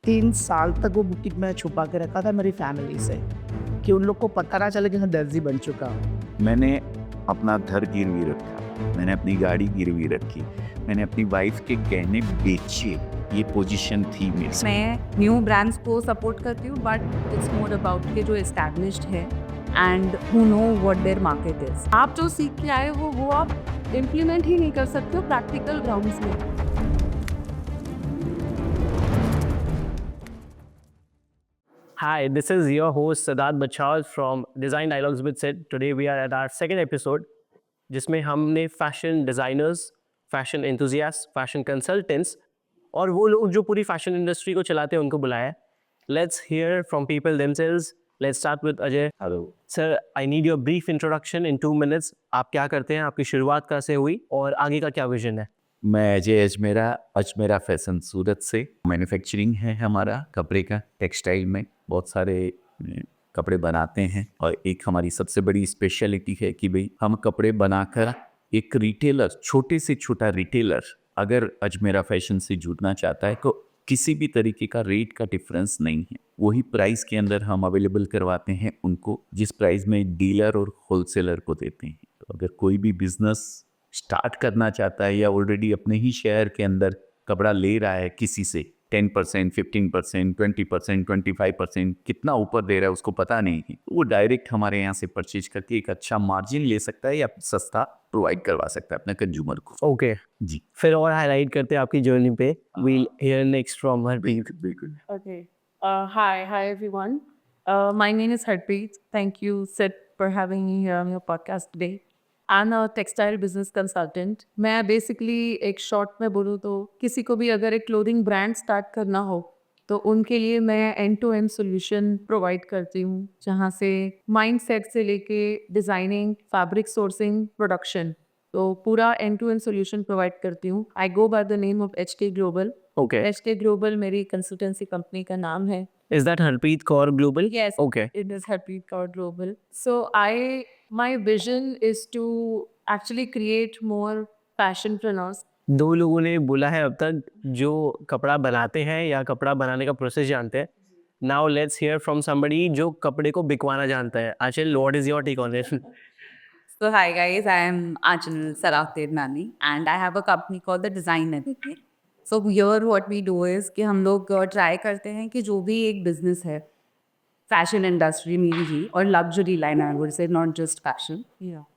3 साल तक वो बुटीक मैं छुपा के रखा था मेरी फैमिली से, कि उन लोग को पता ना चले कि मैं दर्जी बन चुका हूँ। मैंने अपना घर गिरवी रखा, मैंने अपनी गाड़ी गिरवी रखी, मैंने अपनी वाइफ के गहने बेचे। ये पोजीशन थी मेरी। मैं न्यू ब्रांड्स को सपोर्ट करती हूँ बट इट्स मोर अबाउट के जो एस्टैब्लिश्ड है and who know what there market is. आप जो सीख के आए हो वो आप इम्प्लीमेंट ही नहीं कर सकते हो प्रैक्टिकल ग्राउंड्स में। Hi, this is your host Siddharth Bachar from Design Dialogues with Sid. Today we are at our second episode जिसमें हमने fashion designers, fashion enthusiast, fashion consultants और वो लोग जो पूरी फैशन इंडस्ट्री को चलाते हैं उनको बुलाया है। Let's hear from people themselves. Let's start with Ajay. Hello sir, I need your brief introduction in 2 minutes. आप क्या करते हैं, आपकी शुरुआत कैसे हुई और आगे का क्या विजन है? मैं अजय अजमेरा फैशन सूरत से। मैन्युफैक्चरिंग है हमारा कपड़े का, टेक्सटाइल में बहुत सारे कपड़े बनाते हैं और एक हमारी सबसे बड़ी स्पेशलिटी है कि भाई हम कपड़े बनाकर एक रिटेलर, छोटे से छोटा रिटेलर अगर अजमेरा फैशन से जुड़ना चाहता है तो किसी भी तरीके का रेट का डिफरेंस नहीं है। वही प्राइस के अंदर हम अवेलेबल करवाते हैं उनको जिस प्राइस में डीलर और होलसेलर को देते हैं। तो अगर कोई भी बिजनेस स्टार्ट करना चाहता है या ऑलरेडी अपने ही शहर के अंदर कपड़ा ले रहा है किसी से 10%, 15%, 20%, 25%, कितना ऊपर दे रहा है उसको पता नहीं है, तो वो डायरेक्ट हमारे यहाँ से परचेज करके एक अच्छा मार्जिन ले सकता है या सस्ता प्रोवाइड करवा सकता है अपने कंज्यूमर को। ओके, जी फिर और हाईलाइट करते हैं आपकी जर्नी पे। We'll hear next from Harpreet. बिल्कुल। Okay. Hi everyone. My name is Harpreet. Thank you, Sid, for having me here on your podcast today. I'm a textile business consultant. मैं basically एक short में बोलूँ तो किसी को भी अगर एक क्लोथिंग ब्रांड स्टार्ट करना हो तो उनके लिए मैं end to end solution provide करती हूँ, जहाँ से माइंड सेट से लेके डिज़ाइनिंग, फैब्रिक सोर्सिंग, प्रोडक्शन, तो पूरा end to end solution provide करती हूँ। I go by the name of HK global. Okay, HK global मेरी कंसल्टेंसी कंपनी का नाम है। Is that Harpreet Kaur global? Yes, okay, it is Harpreet Kaur Global. So my vision is to actually create more fashionpreneurs. 2 लोगों ने बोला है अब तक जो कपड़ा बनाते हैं या कपड़ा बनाने का प्रोसेस जानते हैं। Now let's hear from somebody जो कपड़े को बिकवाना जानता है। Aanchal, what is your take on it? So hi guys, I am Aanchal Saraf Devnani and I have a company called the Design Navigator. So here what we do is कि हम लोग try करते हैं कि जो भी एक बिजनेस है फैशन इंडस्ट्री में ही और luxury line I would say, not just fashion,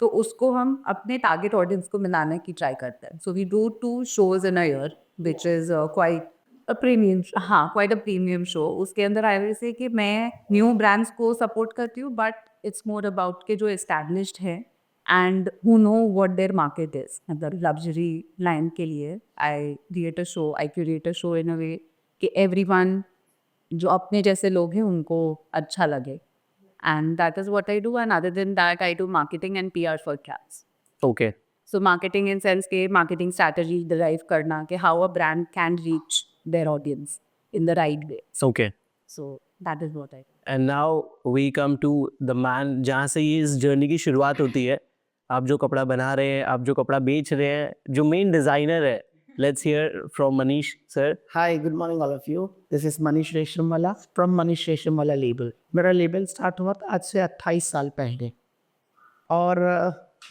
तो उसको हम अपने टारगेट ऑडियंस को मिलाने की ट्राई करते हैं। So we do 2 shows in a year which is quite a premium, हाँ क्वाइट अ प्रीमियम शो। उसके अंदर आई विल से कि मैं न्यू ब्रांड्स को सपोर्ट करती हूँ बट इट्स मोर अबाउट के जो एस्टैब्लिश्ड है and who know what there market is. मतलब लग्जरी लाइन के लिए I create a show, I curate a show in a way कि एवरीवन जो अपने जैसे लोग हैं उनको अच्छा लगे, and that is what I do. And other than that I do marketing and PR for caps. Okay, so marketing in sense के मार्केटिंग स्ट्रैटेजी डिराइव करना कि how a brand can reach their audience in the right way. Okay. So that is what I. And now we come to the man जहाँ से ये इस journey की शुरुआत होती है। आप जो कपड़ा बना रहे हैं, आप जो कपड़ा बेच रहे हैं, जो मेन डिज़ाइनर है। Let's hear from Manish sir. Hi, good morning all of you. This is Manish Reshamwala from Manish Reshamwala label. मेरा लेबल स्टार्ट हुआ था आज से 28 साल पहले और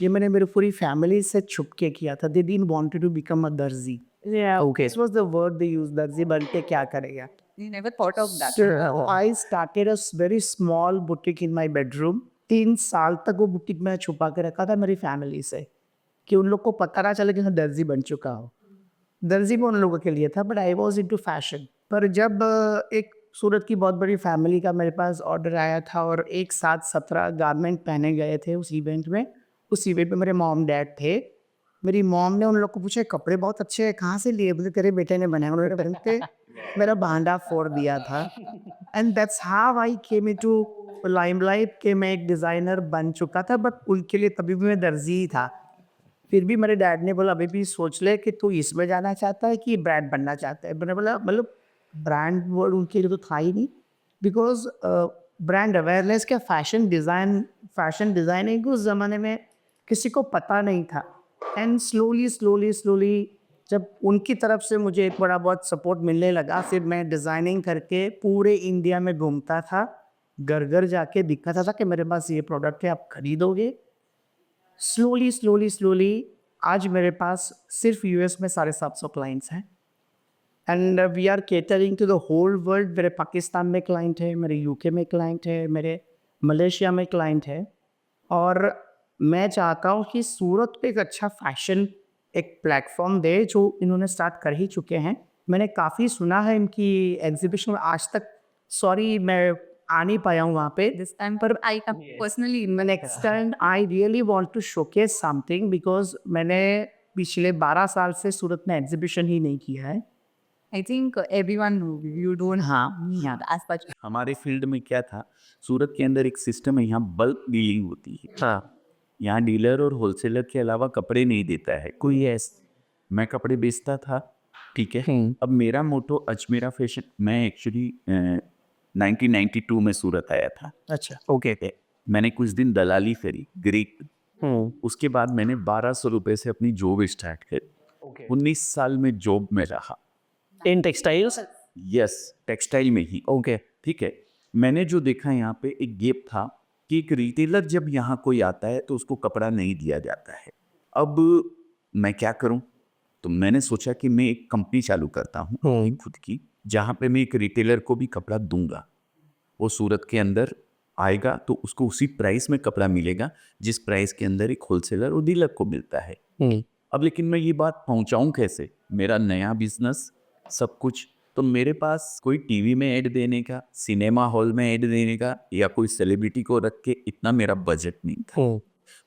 ये मैंने मेरी पूरी फैमिली से छुप के किया था। They didn't wanted to become a दर्जी। Okay, This was the word they used, दर्जी बन के क्या करेगा। You never thought of that. So I started a very small boutique in my bedroom. 3 साल तक वो बुटीक मैं छुपा के रखा था मेरी फैमिली से, कि उन लोग को पता ना चले कि मैं दर्जी बन चुका हूँ। दर्जी भी उन लोगों के लिए था but I was into fashion. पर जब एक सूरत की बहुत बड़ी फैमिली का मेरे पास ऑर्डर आया था और एक साथ 17 गारमेंट पहने गए थे उस इवेंट में। उस इवेंट में मेरे मॉम डैड थे। मेरी मॉम ने उन लोग को पूछा कपड़े बहुत अच्छे हैं, कहाँ से लिए? बोले तेरे बेटे ने बनाया। उन्होंने पहन के मेरा भांडा फोड़ दिया था। And that's how I came into limelight कि मैं एक डिज़ाइनर बन चुका था बट उनके लिए तभी भी मैं दर्जी ही था। फिर भी मेरे डैड ने बोला अभी भी सोच ले कि तू इसमें जाना चाहता है कि ब्रांड बनना चाहता है। मैंने बोला मतलब ब्रांड वर्ड उनके लिए तो था ही नहीं, बिकॉज ब्रांड अवेयरनेस क्या फैशन डिज़ाइनिंग उस ज़माने में किसी को पता नहीं था। एंड स्लोली जब उनकी तरफ से मुझे एक बड़ा बहुत सपोर्ट मिलने लगा, फिर मैं डिज़ाइनिंग करके पूरे इंडिया में घूमता था, घर घर जाके दिखाता था कि मेरे पास ये प्रोडक्ट है, आप खरीदोगे। स्लोली स्लोली स्लोली आज मेरे पास सिर्फ यूएस में 750 क्लाइंट्स हैं and we are catering to the whole world. मेरे पाकिस्तान में क्लाइंट है, मेरे यूके में क्लाइंट है, मेरे मलेशिया में क्लाइंट है। और मैं चाहता हूँ कि सूरत को एक अच्छा फैशन एक प्लेटफॉर्म दे, जो इन्होंने स्टार्ट कर ही चुके हैं। मैंने काफ़ी सुना है इनकी एग्जीबिशन में, आज तक सॉरी मैं आ नहीं पाया हूँ वहाँ पे This time, पर I have personally next time I really want to showcase something, because मैंने पिछले 12 साल से सूरत में एग्जीबिशन ही नहीं किया है। I think everyone you don't have as much. हमारे फील्ड में क्या था, सूरत के अंदर एक सिस्टम है, यहाँ बल्क डीलिंग होती है। हाँ यहाँ डीलर और होलसेलर के अलावा कपड़े नहीं देता है कोई। मैं कपड़े बेचता था, ठीक है। अब मेरा मोटो अजमेरा फैशन, मैं एक्चुअली 1992 में सूरत आया था। अच्छा, ओके मैंने कुछ दिन दलाली करी ग्रीक, उसके बाद मैंने 1200 रुपये से अपनी जॉब स्टार्ट करी। 19 साल में जॉब में रहा। इन टेक्सटाइल्स यस, टेक्सटाइल में ही। ओके ठीक है। मैंने जो देखा यहाँ पे एक गैप था कि एक रिटेलर जब यहाँ कोई आता है तो उसको कपड़ा नहीं दिया जाता है। अब मैं क्या करूँ, तो मैंने सोचा कि मैं एक कंपनी चालू करता हूँ अपनी खुद की, जहाँ पे मैं एक रिटेलर को भी कपड़ा दूंगा। वो सूरत के अंदर आएगा तो उसको उसी प्राइस में कपड़ा मिलेगा जिस प्राइस के अंदर एक होलसेलर और डीलर को मिलता है। अब लेकिन मैं ये बात पहुँचाऊँ कैसे, मेरा नया बिजनेस सब कुछ, तो मेरे पास कोई टीवी में ऐड देने का, सिनेमा हॉल में ऐड देने का या कोई सेलिब्रिटी को रख के इतना मेरा बजट नहीं था।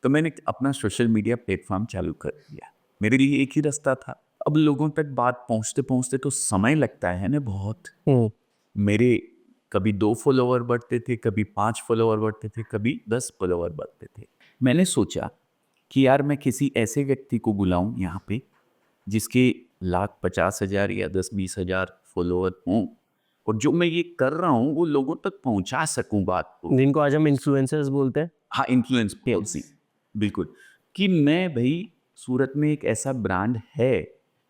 तो मैंने अपना सोशल मीडिया प्लेटफॉर्म चालू कर दिया। मेरे लिए एक ही रास्ता था। अब लोगों तक बात पहुंचते पहुंचते तो समय लगता है ना बहुत। मेरे कभी 2 फॉलोवर बढ़ते थे, कभी 5 फॉलोवर बढ़ते थे, कभी 10 फॉलोवर बढ़ते थे। मैंने सोचा कि यार मैं किसी ऐसे व्यक्ति को बुलाऊं यहाँ पे जिसके 1,50,000 या 10-20 हज़ार फॉलोवर हों, और जो मैं ये कर रहा हूँ वो लोगों तक पहुँचा सकूँ बात को। जिनको आज हम इन्फ्लुएंसर्स बोलते हैं। हाँ, इन्फ्लुएंस पॉलिसी, बिल्कुल। कि मैं भाई सूरत में एक ऐसा ब्रांड है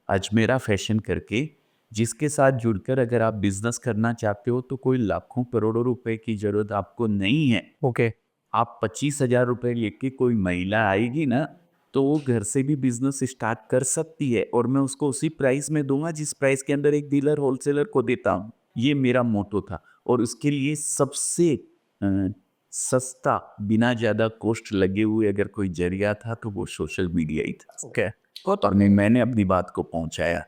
अजमेरा फैशन करके, जिसके साथ जुड़कर अगर आप बिजनेस करना चाहते हो तो कोई लाखों करोड़ों रुपए की जरूरत आपको नहीं है। ओके आप 25,000 रुपये लेके कोई महिला आएगी ना, तो वो घर से भी बिजनेस स्टार्ट कर सकती है, और मैं उसको उसी प्राइस में दूंगा जिस प्राइस के अंदर एक डीलर होलसेलर को देता हूँ। ये मेरा मोटो था, और उसके लिए सबसे सस्ता, बिना ज़्यादा कॉस्ट लगे हुए अगर कोई जरिया था तो वो सोशल मीडिया ही था। ओके और नहीं, मैंने अपनी बात को पहुंचाया।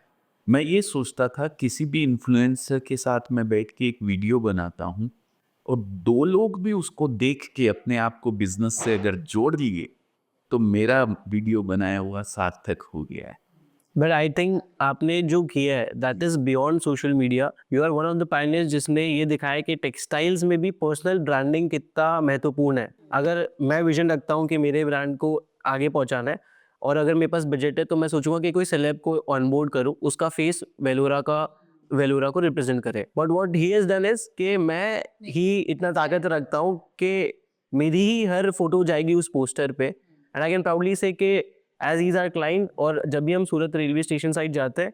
मैं ये सोचता था किसी भी इन्फ्लुएंसर के साथ मैं बैठ के एक वीडियो बनाता हूँ और 2 लोग भी उसको देख के अपने आप को बिजनेस से अगर जोड़ लिए तो मेरा वीडियो बनाया हुआ सार्थक हो गया है। बट आई थिंक आपने जो किया है that is beyond social media. You are one of the pioneers जिसने ये दिखाया कि टेक्सटाइल्स में भी पर्सनल ब्रांडिंग कितना महत्वपूर्ण है। अगर मैं विजन रखता हूँ कि मेरे ब्रांड को आगे पहुँचाना है और अगर मेरे पास बजट है तो मैं सोचूंगा कि कोई सेलेब को ऑनबोर्ड करूँ, उसका फेस वेलोरा को रिप्रेजेंट करे। But what he has done is कि मैं ही इतना ताकत रखता हूँ कि मेरी ही हर फोटो जाएगी उस पोस्टर पे, एंड आई कैन प्राउडली से कि एज इज आर क्लाइंट। और जब भी हम सूरत रेलवे स्टेशन साइड जाते हैं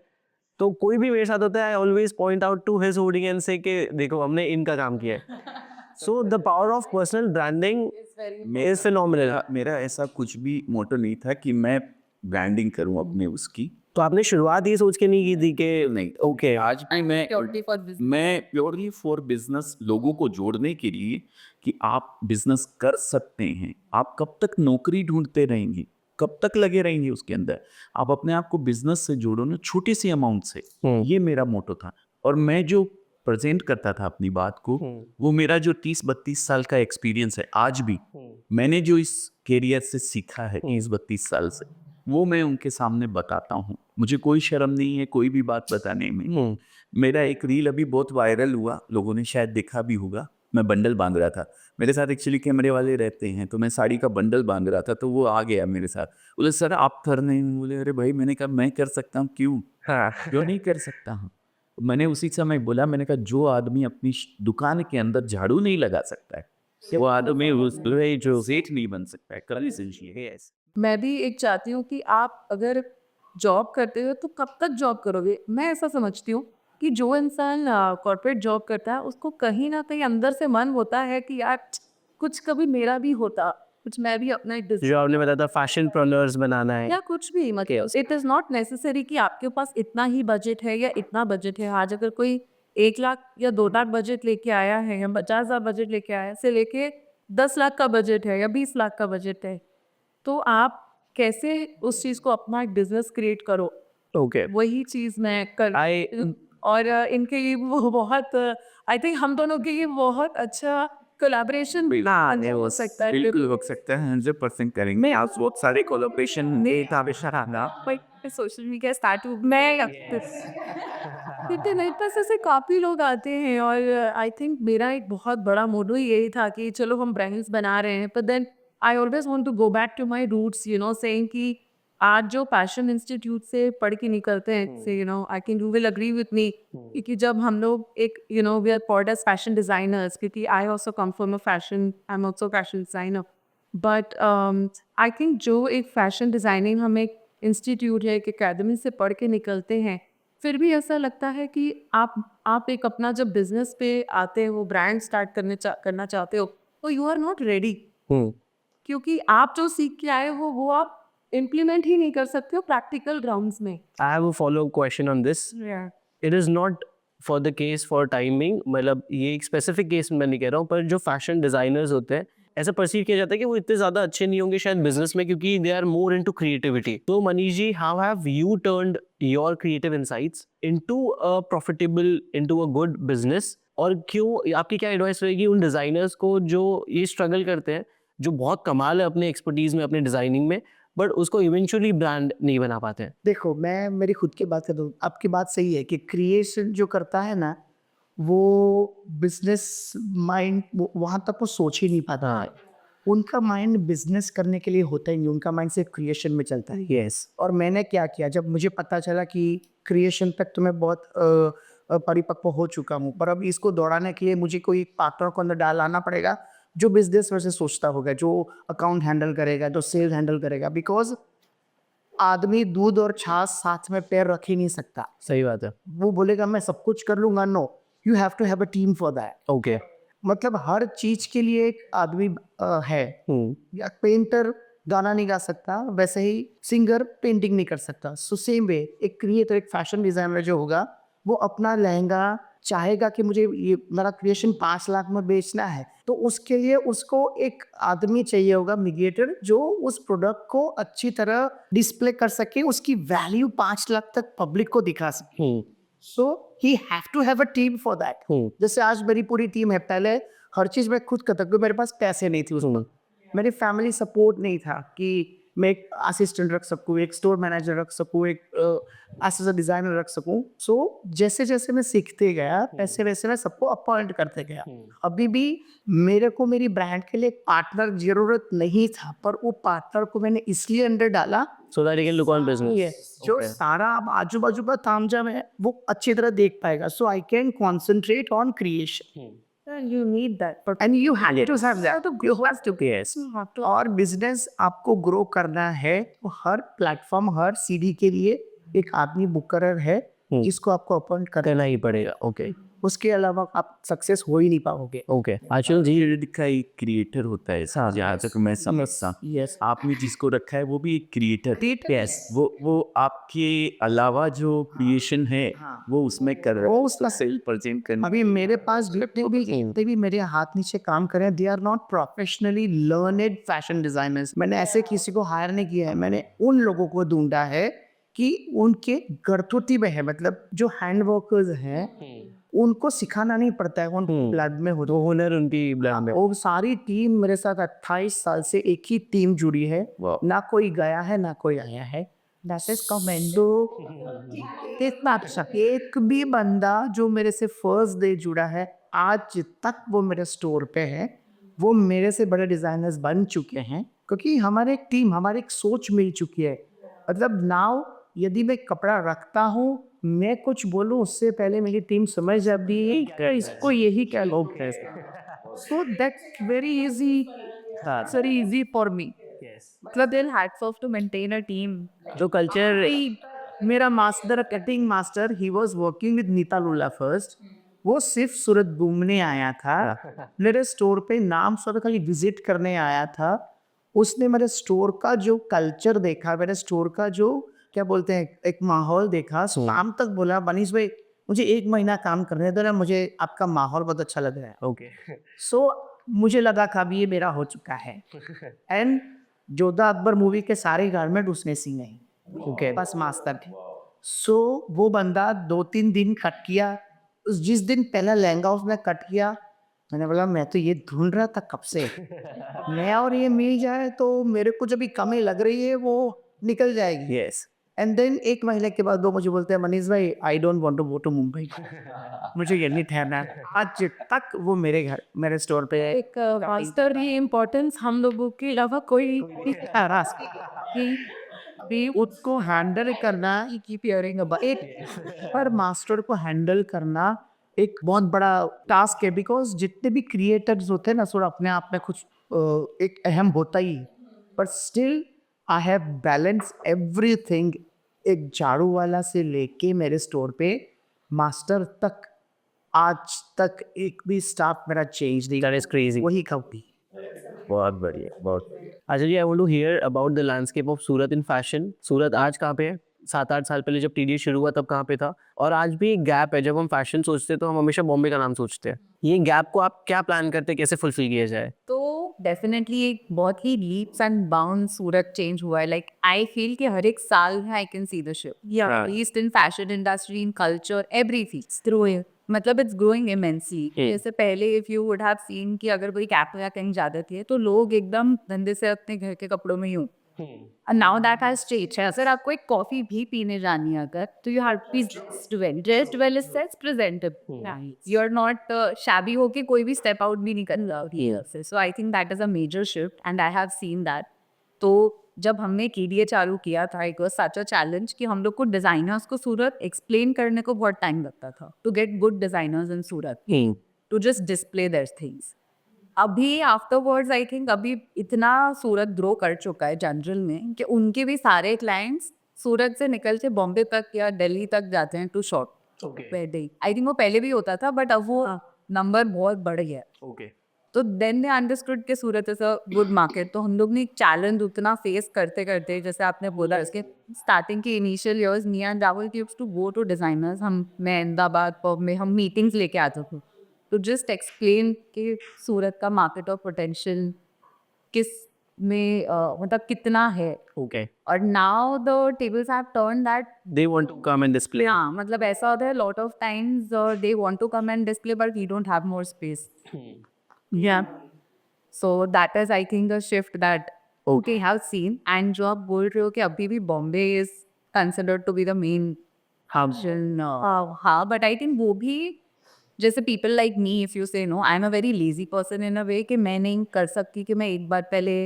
तो कोई भी मेरे साथ होता है, I always point out to his hoarding and say कि देखो हमने इनका काम किया है। So the power of personal branding is phenomenal. मेरा ऐसा कुछ भी मोटो नहीं था कि मैं ब्रांडिंग करूं अपने उसकी। तो आपने शुरुआत ये सोच के नहीं की थी कि नहीं, ओके आज भी Purely for business. मैं प्योरली फॉर बिजनेस, लोगों को जोड़ने के लिए कि आप बिजनेस कर सकते हैं। आप कब तक नौकरी ढूंढते रहेंगे, कब तक लगे रहेंगे उसके अंदर? आप अपने आप को बिजनेस से जोड़ो ना, छोटी सी अमाउंट से। ये मेरा मोटो था। और मैं जो प्रेजेंट करता था अपनी बात को, वो मेरा जो 30-32 साल का एक्सपीरियंस है, आज भी मैंने जो इस कैरियर से सीखा है 30-32 साल से, वो मैं उनके सामने बताता हूँ। मुझे कोई शर्म नहीं है कोई भी बात बताने में। मेरा एक रील अभी बहुत वायरल हुआ, लोगों ने शायद देखा भी होगा। मैं बंडल बांध रहा था, मेरे साथ एक्चुअली कैमरे वाले रहते हैं, तो मैं साड़ी का बंडल बांध रहा था, तो वो आ गया मेरे साथ। बोले सर आप कर नहीं? बोले अरे भाई, मैंने कहा मैं कर सकता हूँ, क्यों नहीं कर सकता हूँ। मैंने उसी समय बोला, मैंने कहा जो आदमी अपनी दुकान के अंदर झाड़ू नहीं लगा सकता है, वो आदमी जो सेठ नहीं बन सकता है। मैं भी एक चाहती हूँ कि आप अगर जॉब करते हो तो कब तक जॉब करोगे? मैं ऐसा समझती हूँ कि जो इंसान कॉर्पोरेट जॉब करता है उसको कहीं न कहीं अंदर से मन होता है कि यार कुछ कभी मेरा भी होता, कुछ मैं भी अपना एक जो आपने बताया था फैशन प्रोनर्स बनाना है। या कुछ भी मतलब इट इज़ नॉट नेसेसरी कि आपके पास इतना ही बजट है या इतना बजट है। आज अगर कोई 1 लाख या 2 लाख बजट लेके आया है या 50,000 बजट लेके आया है से लेके 10 लाख का बजट है या 20 लाख का बजट है, तो आप कैसे उस चीज़ को अपना एक बिज़नेस क्रिएट करो, ओके। वही चीज़ मैं कर I और इनके लिए वो बहुत आई थिंक हम दोनों के लिए बहुत अच्छा कोलैबोरेशन हो सकता है। बिल्कुल हो सकता है, 100% करेंगे। आप बहुत सारे कोलैबोरेशन ने हमेशा रहा। बट सोशल मीडिया स्टार्ट मैं इंटरनेट पर ऐसे काफ़ी लोग आते हैं और आई थिंक मेरा एक बहुत बड़ा मोटो यही था कि चलो हम ब्रांड्स बना रहे हैं, पर then I always want to go back to my roots, you know, saying कि आज जो पैशन इंस्टीट्यूट से पढ़ के निकलते हैं से, you know, I can you will agree with me, क्योंकि जब हम लोग एक, you know, we are called as fashion designers, क्योंकि I also come from a fashion, I am also fashion designer, but I think जो एक fashion designing हम एक इंस्टीट्यूट या एक एकेडमी से पढ़ के निकलते हैं, फिर भी ऐसा लगता है कि आप एक अपना जब बिजनेस पे आते हो, ब्रांड स्टार्ट करना चाहते हो, तो यू आर नॉट रेडी, क्योंकि आप जो सीख के आए हो वो आप इम्प्लीमेंट ही नहीं कर सकते हो प्रैक्टिकल ग्राउंड्स में। have a follow-up question on this. It is not for the case for timing, मतलब ये एक स्पेसिफिक केस में मैं नहीं कह रहा हूँ, पर जो फैशन डिजाइनर्स होते हैं ऐसा परसीव किया जाता है कि वो इतने ज़्यादा अच्छे नहीं होंगे शायद बिजनेस में, क्योंकि they are more into creativity. तो Manish ji, how have you turned your creative insights into a profitable, into a good business, और क्यों, आपकी क्या एडवाइस रहेगी उन डिज़ाइनर्स को जो ये स्ट्रगल करते हैं, जो बहुत कमाल है अपने एक्सपर्टीज में, अपने डिज़ाइनिंग में, बट उसको इवेंचुअली ब्रांड नहीं बना पाते हैं? देखो, मैं मेरी खुद की बात करूँ, आपकी बात सही है कि क्रिएशन जो करता है ना, वो बिजनेस माइंड वहाँ तक वो सोच ही नहीं पाता है। उनका माइंड बिजनेस करने के लिए होता ही नहीं, उनका माइंड सिर्फ क्रिएशन में चलता है। यस। और मैंने क्या किया, जब मुझे पता चला कि क्रिएशन तक तो मैं बहुत परिपक्व हो चुका हूँ, पर अब इसको दौड़ाने के लिए मुझे कोई पार्टनर को अंदर डालाना पड़ेगा जो बिजनेस वैसे सोचता होगा, जो अकाउंट हैंडल करेगा, जो सेल्स हैंडल करेगा, बिकॉज आदमी दूध और छाछ साथ में पैर रख ही नहीं सकता। सही बात है। वो बोलेगा मैं सब कुछ कर लूंगा, no, you have to have a team for that. Okay. मतलब हर चीज के लिए एक आदमी है। या पेंटर गाना नहीं गा सकता, वैसे ही सिंगर पेंटिंग नहीं कर सकता। सो सेम वे एक क्रिएटर, एक फैशन डिजाइनर जो होगा, वो अपना लहंगा चाहेगा कि मुझे ये मेरा क्रिएशन 5 लाख में बेचना है, तो उसके लिए उसको एक आदमी चाहिए होगा, मीडिएटर, जो उस प्रोडक्ट को अच्छी तरह डिस्प्ले कर सके, उसकी वैल्यू 5 लाख तक पब्लिक को दिखा सके। So he have to have a team for that. जैसे आज मेरी पूरी टीम है। पहले हर चीज मैं खुद करता, क्योंकि मेरे पास पैसे नहीं थे उसमें, मेरी फैमिली सपोर्ट नहीं था कि मैं एक असिस्टेंट रख सकूँ, एक स्टोर मैनेजर रख सकूँ, एक एज अ डिजाइनर रख सकूँ। सो जैसे जैसे मैं सीखते गया, वैसे वैसे मैं सबको अपॉइंट करते गया। अभी भी मेरे को मेरी ब्रांड के लिए एक पार्टनर जरूरत नहीं था, पर वो पार्टनर को मैंने इसलिए अंडर डाला so that you can look on business. जो सारा अब आजू बाजू का तामझाम है वो अच्छी तरह देख पाएगा। So I can concentrate on creation. You need that and you have to have that, you have to. Yes. और बिजनेस आपको ग्रो करना है तो हर प्लेटफॉर्म, हर सीढ़ी के लिए एक आदमी मुकर्रर है जिसको आपको अपॉइंट करना ही पड़ेगा। ओके। उसके अलावा आप सक्सेस हो ही नहीं पाओगे। ओके। आंचल जी, क्रिएटर का एक क्रिएटर होता है, जहाँ तक मैं समझता हूँ। यस, आपने जिसको रखा है वो भी एक क्रिएटर। Yes. वो आपके अलावा जो क्रिएशन है वो उसमें कर रहा है, वो उसका सेल प्रेजेंट करना। अभी मेरे पास जितने भी मेरे हाथ नीचे काम करें, they are not professionally learned fashion designers. मैंने ऐसे किसी को हायर नहीं किया है, मैंने उन लोगों को ढूंढा है कि उनके गर्तुती में है, मतलब जो हैंड वर्कर्स हैं उनको सिखाना नहीं पड़ता है, उन ब्लड में हो। वो हुनर उनकी ब्लड में। वो सारी टीम मेरे साथ 28 साल से एक ही टीम जुड़ी है, ना कोई गया है ना कोई आया है। That is commendo। एक भी बंदा जो मेरे से फर्स्ट डे जुड़ा है आज तक वो मेरे स्टोर पे है, वो मेरे से बड़े डिजाइनर्स बन चुके हैं, क्योंकि हमारे एक टीम, हमारी एक सोच मिल चुकी है। मतलब नाउ यदि मैं कपड़ा रखता हूँ, मैं कुछ बोलूँ उससे पहले मेरी टीम समझ जाती है कि इसको यही क्या लोग कहते हैं। So that's very easy, very easy for me. मतलब दिल hats off to maintain a team. जो कल्चर मेरा master cutting master he was working with Neeta Lulla first. वो सिर्फ सूरत घूमने आया था, मेरे स्टोर पे नाम सूरत खाली विजिट करने आया था। उसने मेरे स्टोर का जो कल्चर देखा, मेरे स्टोर का जो क्या बोलते हैं एक माहौल देखा, शाम तक बोला मनीष भाई मुझे 1 महीना काम करने दो ना, मुझे आपका माहौल बहुत अच्छा लग रहा है। ओके सो मुझे लगा कि अब ये मेरा हो चुका है। एंड जोधा अकबर मूवी के सारे गारमेंट उसने सिए हैं, ओके बस मास्टर थे। सो वो बंदा 2-3 दिन कट किया। जिस दिन पहला लहंगा उसने कट किया, मैंने बोला मैं तो ये ढूंढ रहा था कब से, मैं और ये मिल जाए तो मेरे को जब भी कमी लग रही है वो निकल जाएगी। यस एंड देन 1 महीने के बाद वो मुझे बोलते हैं मनीष भाई I don't want to go to Mumbai, मुझे ये नहीं ठहरना है। आज तक वो मेरे घर मेरे स्टोर पे है। एक मास्टर की इम्पोर्टेंस हम लोगों के अलावा कोई भी उसको हैंडल करना कीप हियरिंग अबाउट एक पर मास्टर को हैंडल करना एक बहुत बड़ा टास्क है। बिकॉज जितने भी क्रिएटर्स होते हैं ना थोड़ा अपने आप में कुछ एक अहम होता ही, पर still I have balance everything. एक झाड़ू वाला से लेके मेरे स्टोर पे मास्टर तक आज तक एक भी स्टाफ मेरा चेंज नहीं। दैट इज क्रेजी वही कंपनी। बहुत बढ़िया बहुत अच्छा जी I want to hear about the landscape of Surat in fashion Surat आज कहाँ पे है 7-8 साल पहले जब टीडी शुरू हुआ तब कहाँ पे था और आज भी एक गैप है जब हम फैशन सोचते हैं तो हम हमेशा बॉम्बे का नाम सोचते हैं ये गैप को आप क्या प्लान करते हैं कैसे फुलफिल किया जाए तो डेफिनेटली एक बहुत ही leaps and bound Surat change हुआ है लाइक आई फील कि हर एक साल में I can see the shift least in fashion industry in culture everything through मतलब इट्स ग्रोइंग इमेंसली। जैसे पहले if you would have seen कि अगर कोई कैप या कहीं जाते थे तो लोग एकदम धंधे से अपने घर के कपड़ों में ही हों। And now that has changed. अगर आपको एक कॉफी भी पीने जानी है अगर तो you have to be dressed well is says presentable. You're not shabby होके कोई भी step out भी नहीं कर रहा है। So I think that is a major shift and I have seen that. तो जब हमने KDA चालू किया था it was such a challenge कि हम लोग को डिजाइनर्स को सूरत एक्सप्लेन करने को बहुत टाइम लगता था to get good designers in Surat to just display their things. अभी आफ्टरवर्ड्स आई थिंक अभी इतना सूरत ग्रो कर चुका है जनरल में कि उनके भी सारे क्लाइंट्स सूरत से निकल के बॉम्बे तक या दिल्ली तक जाते हैं to shop wedding. I think वो पहले भी होता था बट अब वो नंबर बहुत बढ़ गया है। तो देन दे अंडरस्टूड कि सूरत इज अ गुड मार्केट। तो हम लोग ने एक चैलेंज उतना फेस करते करते जैसे आपने बोला इसके स्टार्टिंग के initial years me and Rahul used to go to designers. मैं अहमदाबाद पब में हम मीटिंग्स लेके आते थे to just explain कि सूरत का मार्केट और पोटेंशियल किस में मतलब कितना है। और now the tables have turned that they want to come and display हाँ मतलब ऐसा होता है lot of times they want to come and display but we don't have more space. Yeah. So that is I think the shift that we have seen and जो आप बोल रहे हो कि अभी भी Bombay is considered to be the main हाँ but I think वो भी जैसे people like me if you say no I am a very lazy person in a way कि मैं नहीं कर सकती कि मैं एक बार पहले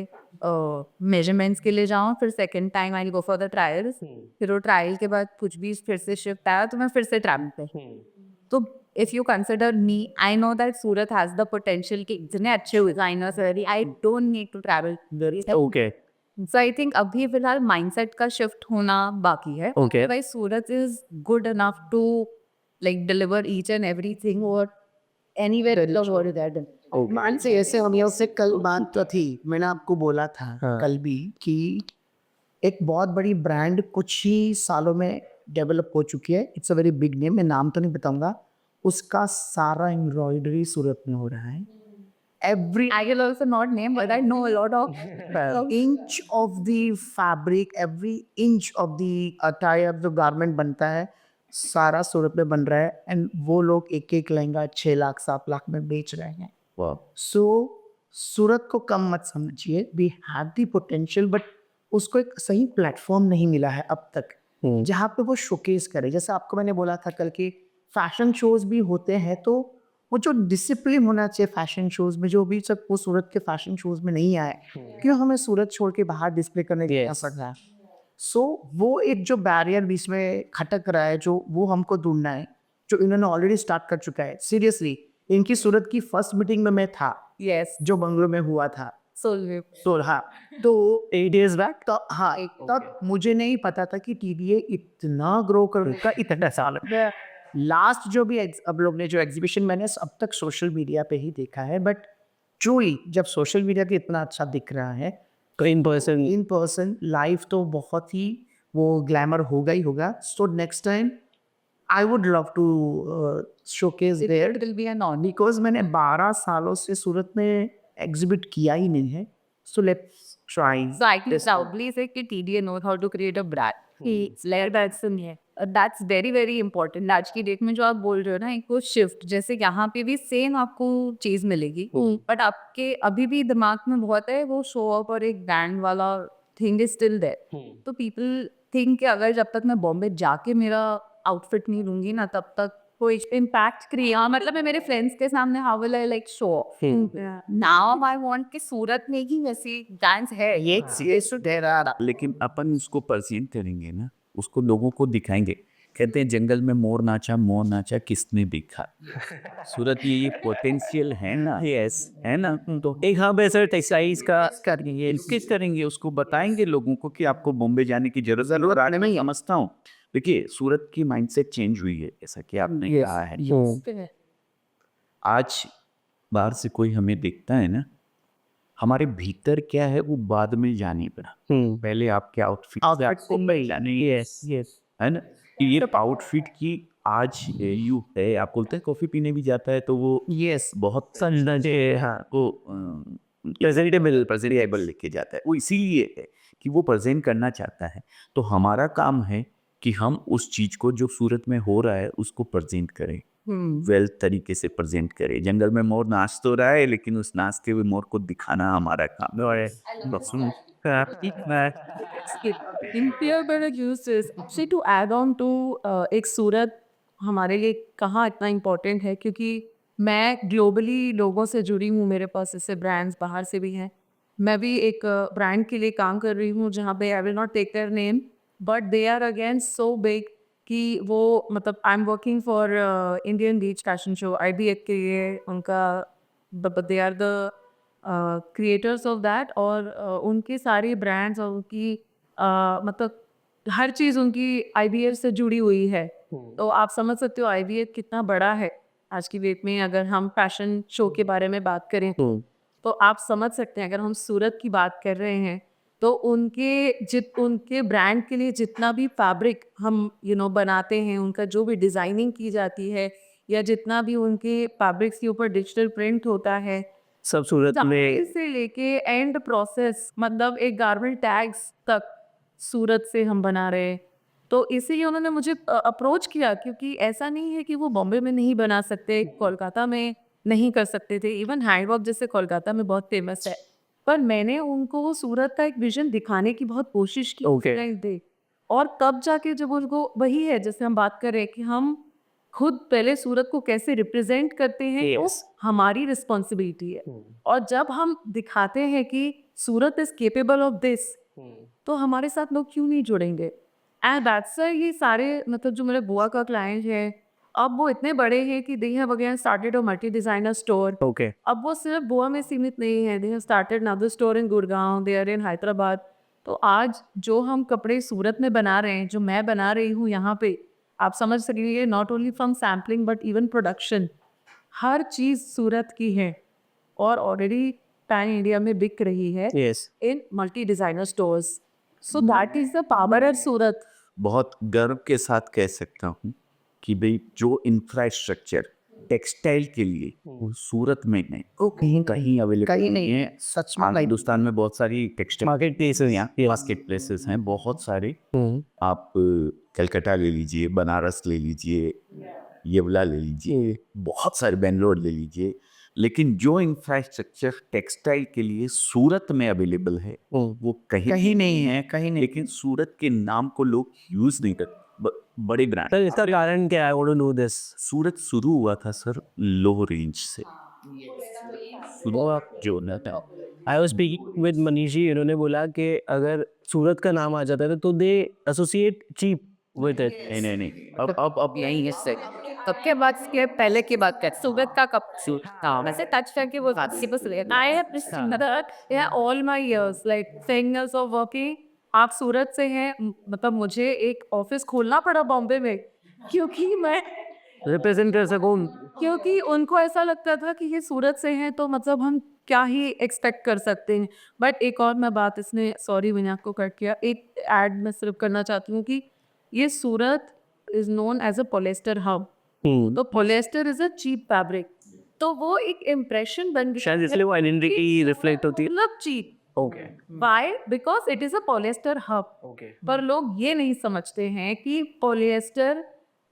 मेजरमेंट्स के लिए जाऊँ फिर second time I go for the trials फिर वो ट्रायल के बाद कुछ भी फिर से शिफ्ट आया तो मैं फिर से ट्रैवल पे। तो if you consider me I know that Surat has the potential कि इतने अच्छे designers very I don't need to travel very so I think अभी फिलहाल माइंडसेट का शिफ्ट होना बाकी है। भाई Surat is good enough to like deliver each and everything or anywhere else or that. मान से ऐसे हम यहाँ से कल बात तो थी मैंने आपको बोला था कल भी कि एक बहुत बड़ी ब्रांड कुछ ही सालों में डेवलप हो चुकी है। It's a very big name, मैं नाम तो नहीं बताऊंगा। उसका सारा एम्ब्रॉयडरी सूरत में हो रहा है। Every I will also not name but I know a lot of inch of the fabric, every inch of the attire जो गारमेंट बनता है सारा सूरत में बन रहा है। एंड वो लोग एक एक लहंगा 6 लाख 7 लाख में बेच रहे हैं। सो सूरत को कम मत समझिए, we have the potential but उसको एक सही प्लेटफॉर्म नहीं मिला है अब तक जहाँ पे वो शोकेस करे। जैसे आपको मैंने बोला था कल के फैशन शोज भी होते हैं तो वो जो डिसिप्लिन होना चाहिए फैशन शोज में जो भी सब वो सूरत के फैशन शोज में नहीं आए क्यों हमें सूरत छोड़ के बाहर डिस्प्ले करने की आ सकता है। सो वो एक जो बैरियर बीच में खटक रहा है जो वो हमको ढूंढना है जो इन्होंने ऑलरेडी स्टार्ट कर चुका है। सीरियसली इनकी सूरत की फर्स्ट मीटिंग में मैं था yes जो बंगलोर में हुआ था। सोलवे तो हाँ, तो 8 years back? तब हाँ, तब मुझे नहीं पता था कि टीडीए इतना ग्रो करेगा इतना साल में। लास्ट जो भी अब लोग ने जो एग्जीबिशन मैंने अब तक सोशल मीडिया पे ही देखा है, बट ट्रूली जब सोशल मीडिया पे इतना अच्छा दिख रहा है, In person. In person live तो बहुत ही वो ग्लैमर होगा ही होगा। So next time I would love to showcase there, It will be an honor. Because मैंने 12 सालों से सूरत में एग्जिबिट किया ही नहीं है। So let's try. So I can proudly say कि TDA knows how to create a brand. Like that's that's very very important. आज की डेट में जो आप बोल रहे हो ना, एक वो शिफ्ट, जैसे यहाँ पे भी सेम आपको चीज मिलेगी, बट आपके अभी भी दिमाग में बहुत है वो शो ऑफ और एक ब्रांड वाला थिंग इज स्टिल देयर। तो पीपल थिंक कि अगर जब तक मैं बॉम्बे जाके मेरा आउटफिट नहीं लूंगी ना, तब तक कोई इम्पैक्ट क्रिएट, मतलब मैं मेरे फ्रेंड्स के सामने how will I like show off. Now I want कि सूरत में ही वैसी डांस है। ये सो देयर आर लेकिन अपन उसको प्रेजेंट करेंगे ना, उसको लोगों को दिखाएंगे। कहते हैं जंगल में मोर नाचा किसने देखा। सूरत ये पोटेंशियल है ना, यस है ना। तो एक हाँ पे सर टेक्सटाइल्स का करेंगे। किस करेंगे, उसको बताएंगे लोगों को कि आपको बॉम्बे जाने की जरूरत आने में समझता हूँ। देखिए सूरत की माइंडसेट चेंज हुई है, जैसा कि आपने कहा है। आज बाहर से कोई हमें देखता है ना, हमारे भीतर क्या है वो बाद में जाने पड़ा। पहले आपके आउटफिट से आपको जाने यस यस है ना, कि ये आउटफिट की आज यू है। आप बोलते हैं कॉफी पीने भी जाता है तो वो यस बहुत समझना चाहिए हाँ वो प्रेजेंटेबल लेके जाता है। वो इसीलिए है कि वो प्रेजेंट करना चाहता है। तो हमारा काम है कि हम उस चीज को जो सूरत में हो रहा है उसको प्रेजेंट करें, वेल तरीके से प्रेजेंट करें। जंगल में मोर नाच तो रहा है, लेकिन उस नाचते हुए मोर को दिखाना हमारा काम है। Imperial product uses actually to add on to एक सूरत हमारे लिए कहाँ इतना इम्पोर्टेंट है, क्योंकि मैं ग्लोबली लोगों से जुड़ी हूँ, मेरे पास ऐसे ब्रांड्स बाहर से भी हैं। मैं भी एक ब्रांड के लिए काम कर रही हूँ जहाँ पे I will not take their name, but they are again so big कि वो मतलब I am working for Indian beach fashion show IBF के लिए उनका, they are the creators of that, और उनकी सारी ब्रांड्स और उनकी मतलब हर चीज़ उनकी IBF से जुड़ी हुई है। तो आप समझ सकते हो IBF कितना बड़ा है आज की डेट में। अगर हम फैशन शो के बारे में बात करें तो आप समझ सकते हैं, अगर हम सूरत की बात कर रहे हैं तो उनके ब्रांड के लिए जितना भी फैब्रिक हम बनाते हैं, उनका जो भी डिज़ाइनिंग की जाती है, या जितना भी उनके फैब्रिक्स के ऊपर डिजिटल प्रिंट होता है, सब सूरत में से लेके एंड प्रोसेस, मतलब एक गारमेंट टैग्स तक सूरत से हम बना रहे हैं। तो इसीलिए उन्होंने मुझे अप्रोच किया, क्योंकि ऐसा नहीं है कि वो बॉम्बे में नहीं बना सकते, कोलकाता में नहीं कर सकते थे। इवन हैंडवर्क जैसे कोलकाता में बहुत फेमस है, पर मैंने उनको वो सूरत का एक विजन दिखाने की बहुत कोशिश की। Okay. दे और तब जाके जब उनको, वही है जैसे हम बात कर रहे हैं कि हम खुद पहले सूरत को कैसे रिप्रेजेंट करते हैं, वो Yes. हमारी रिस्पॉन्सिबिलिटी है। और जब हम दिखाते हैं कि सूरत इज केपेबल ऑफ दिस, तो हमारे साथ लोग क्यों नहीं जुड़ेंगे। एंड दैट्स ये सारे मतलब जो मेरे बुआ का क्लाइंट है, अब वो इतने बड़े हैं कि they have again started a multi designer store. Okay अब वो सिर्फ बुआ में सीमित नहीं है, they have started another store in Gurgaon, they are in Hyderabad. तो आज जो हम कपड़े सूरत में बना रहे हैं, जो मैं बना रही हूँ यहाँ पे, आप समझ सकेंगे not only from sampling but even production, हर चीज़ सूरत की है और ऑलरेडी पैन इंडिया में बिक रही है yes in multi designer stores. So that is the power of Surat. बहुत गर्व के साथ कह सकता हूँ कि भाई जो इंफ्रास्ट्रक्चर टेक्सटाइल के लिए वो सूरत में है, वो कहीं अवेलेबल कहीं नहीं है, सच में हाँ, नहीं। हिंदुस्तान में बहुत सारी टेक्सटाइल मार्केट प्लेस है यहाँ मार्केट प्लेसेस हैं बहुत सारे। आप कलकत्ता ले लीजिए, बनारस ले लीजिए, येवला ले लीजिए, बहुत सारे, बेंगलोर ले लीजिए। लेकिन जो इंफ्रास्ट्रक्चर टेक्सटाइल के लिए सूरत में अवेलेबल है वो कहीं नहीं है, कहीं नहीं। लेकिन सूरत के नाम को लोग यूज नहीं करते। बड़े ब्रांड, सर इसका कारण क्या है? I want to know this. सूरत शुरू हुआ था सर लो रेंज से। जो ना था I was speaking with Manish ji, इन्होंने बोला कि अगर सूरत का नाम आ जाता है तो दे एसोसिएट चीप with it. नहीं अब यही इससे कब के बाद के पहले की बात कर सूरत का कब हाँ वैसे टच करके वो आपके पास I have this that yeah all my years like 10 years of working आप सूरत से हैं मतलब मुझे एक ऑफिस खोलना पड़ा बॉम्बे में क्योंकि मैं Represent कर सकूँ. क्योंकि उनको ऐसा लगता था कि ये सूरत से हैं तो मतलब हम क्या ही एक्सपेक्ट कर सकते हैं बट एक और मैं बात इसने सॉरी मैंने आपको कट किया एक ऐड मैं सिर्फ करना चाहती हूँ कि ये Surat is known as a polyester hub तो polyester is a cheap fabric तो वो एक इम्प्रेशन बन गया शायद इसलिए वो आइडेंटिटी रिफ्लेक्ट होती है. मतलब cheap Okay. Why because it is a polyester hub Okay. पर लोग ये नहीं समझते हैं कि पॉलिएस्टर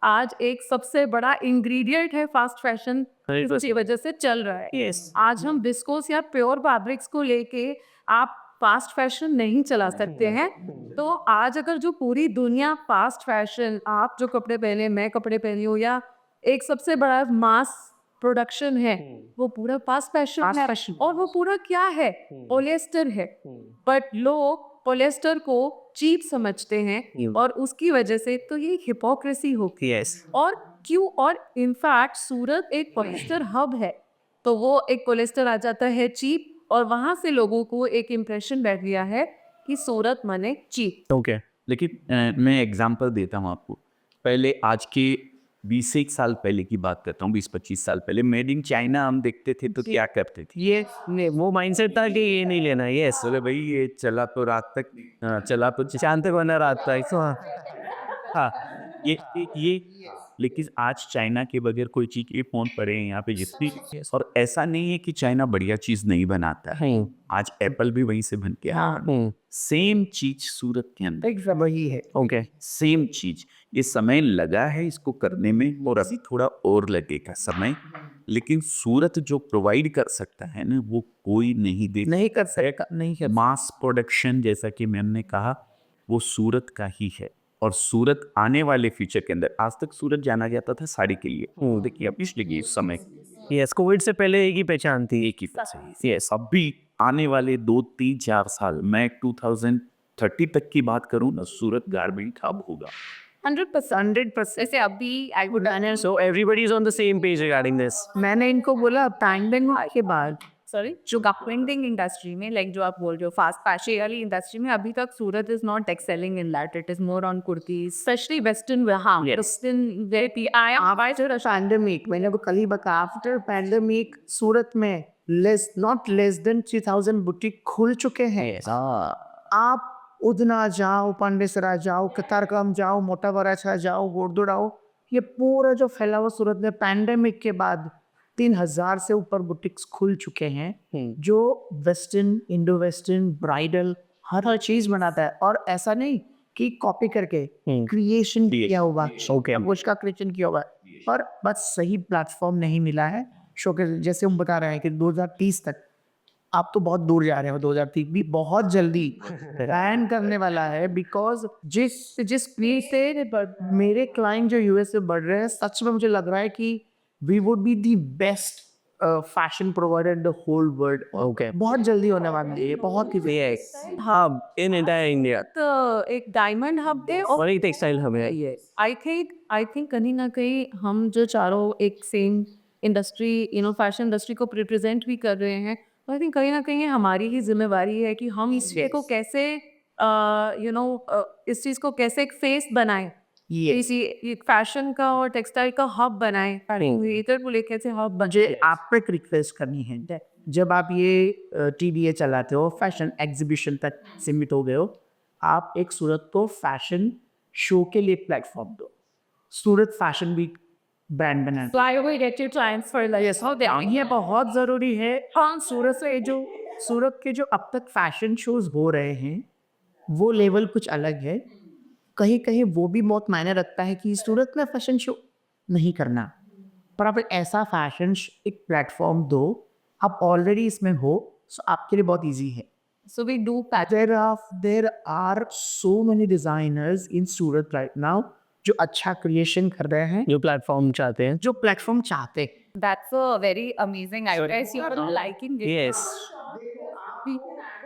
आज एक सबसे बड़ा इंग्रेडिएंट है फास्ट फैशन 100%. की वजह से चल रहा है Yes. आज हम विस्कोस या प्योर फैब्रिक्स को लेके आप फास्ट फैशन नहीं चला सकते हैं तो आज अगर जो पूरी दुनिया फास्ट फैशन आप जो कपड़े पहने मैं कपड़े पहनी हूँ या एक सबसे बड़ा मास प्रोडक्शन है वो पूरा फास्ट फैशन है और वो पूरा क्या है पॉलिएस्टर है बट लोग पॉलिएस्टर को चीप समझते हैं और उसकी वजह से तो ये हिपोक्रेसी होगी Yes. और क्यों और इनफैक्ट सूरत एक पॉलिएस्टर हब है तो वो एक पॉलिएस्टर आ जाता है चीप और वहां से लोगों को एक इम्प्रेशन बैठ गया है कि सूरत माने चीप Okay. लेकिन मैं एग्जांपल देता हूँ आपको. पहले आज के 20 साल पहले की बात करता हूँ, 20-25 साल पहले मेड इन चाइना हम देखते थे तो क्या करते थे. ये नहीं, वो माइंडसेट था कि ये नहीं लेना. यस. बोले भाई ये चला तो रात तक चला तो चांद तक बना रहता है. So, हाँ ये लेकिन आज चाइना के बगैर कोई चीज ये फोन पड़े हैं यहाँ पे जितनी. और ऐसा नहीं है कि चाइना बढ़िया चीज नहीं बनाता है. आज एप्पल भी वहीं से बन के आया. सेम चीज सूरत के अंदर वही है. Okay. सेम चीज. ये समय लगा है इसको करने में और अभी थोड़ा और लगेगा समय. लेकिन सूरत जो प्रोवाइड कर सकता है ना वो कोई नहीं दे. नहीं कर सकता नहीं कर मास प्रोडक्शन जैसा कि मैम ने कहा वो सूरत का ही है. और सूरत आने वाले फ्यूचर के अंदर आज तक सूरत जाना जाता था साड़ी के लिए. देखिए अब इसलिए इस समय Yes. कोविड से पहले एक ही पहचान थी. एक ही फैसे. यस अभी आने वाले 2-3-4 साल मैं 2030 तक की बात करूँ ना सूरत गारमेंट हब होगा. 100% जैसे अभी I would So everybody is on the same page regarding this. मैंने इनको बोला पैंडेमिक के बाद सॉरी जो गारमेंटिंग इंडस्ट्री में लाइक जो आप बोल रहे हो फास्ट फैशन वाली इंडस्ट्री में अभी तक Surat is not excelling in that it is more on kurtis specially western हाँ western wear I am after pandemic मैंने आपको कल ही बताया आफ्टर पैंडेमिक सूरत में नॉट लेस देन 3000 बुटीक खुल चुके हैं. आप उधना जाओ पांडेसरा जाओ कतारगाम जाओ मोटा वराछा जाओ गोरदुड़ाओ ये पूरा जो फैला हुआ सूरत में पैंडेमिक के बाद 3000 से ऊपर बुटीक्स खुल चुके हैं जो वेस्टर्न इंडो वेस्टर्न ब्राइडल हर चीज बनाता है. और ऐसा नहीं कि कॉपी करके क्रिएशन किया हुआ कुछ का क्रिएशन किया हुआ पर बस सही प्लेटफॉर्म नहीं मिला है. शो के जैसे हम बता रहे हैं कि 2030 तक आप तो बहुत दूर जा रहे हो. 2030 भी बहुत जल्दी बैन करने वाला है बिकॉज जिस स्पीड से मेरे क्लाइंट जो यूएस से बढ़ रहे हैं सच में मुझे लग रहा है कि we would be the best fashion provider in the whole world. Okay. बहुत जल्दी होने वाली है बहुत ही. Hub in entire India. तो एक डायमंड हब है और और एक टेक्सटाइल हब है. आई थिंक कहीं ना कहीं हम जो चारों एक सेम इंडस्ट्री फैशन इंडस्ट्री को रिप्रेजेंट भी कर रहे हैं तो आई थिंक कहीं ना कहीं हमारी ही जिम्मेवारी है कि हम इस चीज़ को कैसे इस चीज़ को कैसे एक फेस बनाएं इसी फैशन का और टेक्सटाइल का हब बनाएं इधर को लेकर से हब मुझे आप पे एक रिक्वेस्ट करनी है. जब आप ये टीडीए चलाते हो फैशन एग्जीबिशन तक सीमित हो गए हो आप एक सूरत को फैशन शो के लिए प्लेटफॉर्म दो. सूरत फैशन वीक ब्रांड बनाना So I will get you transfer like ये बहुत ज़रूरी है. हाँ सूरत के जो अब तक फैशन शोज हो रहे हैं वो लेवल कुछ अलग है. कहीं कहीं वो भी बहुत मायने रखता है कि सूरत में फैशन शो नहीं करना पर आप एक ऐसा फैशन एक प्लेटफॉर्म दो. आप ऑलरेडी इसमें हो सो आपके लिए बहुत इजी है. So we do there are so many designers in Surat right now जो अच्छा क्रिएशन कर रहे हैं जो प्लेटफॉर्म चाहते हैं. जो प्लेटफॉर्म चाहते हैं. That's a very amazing I guys you are liking it. Yes.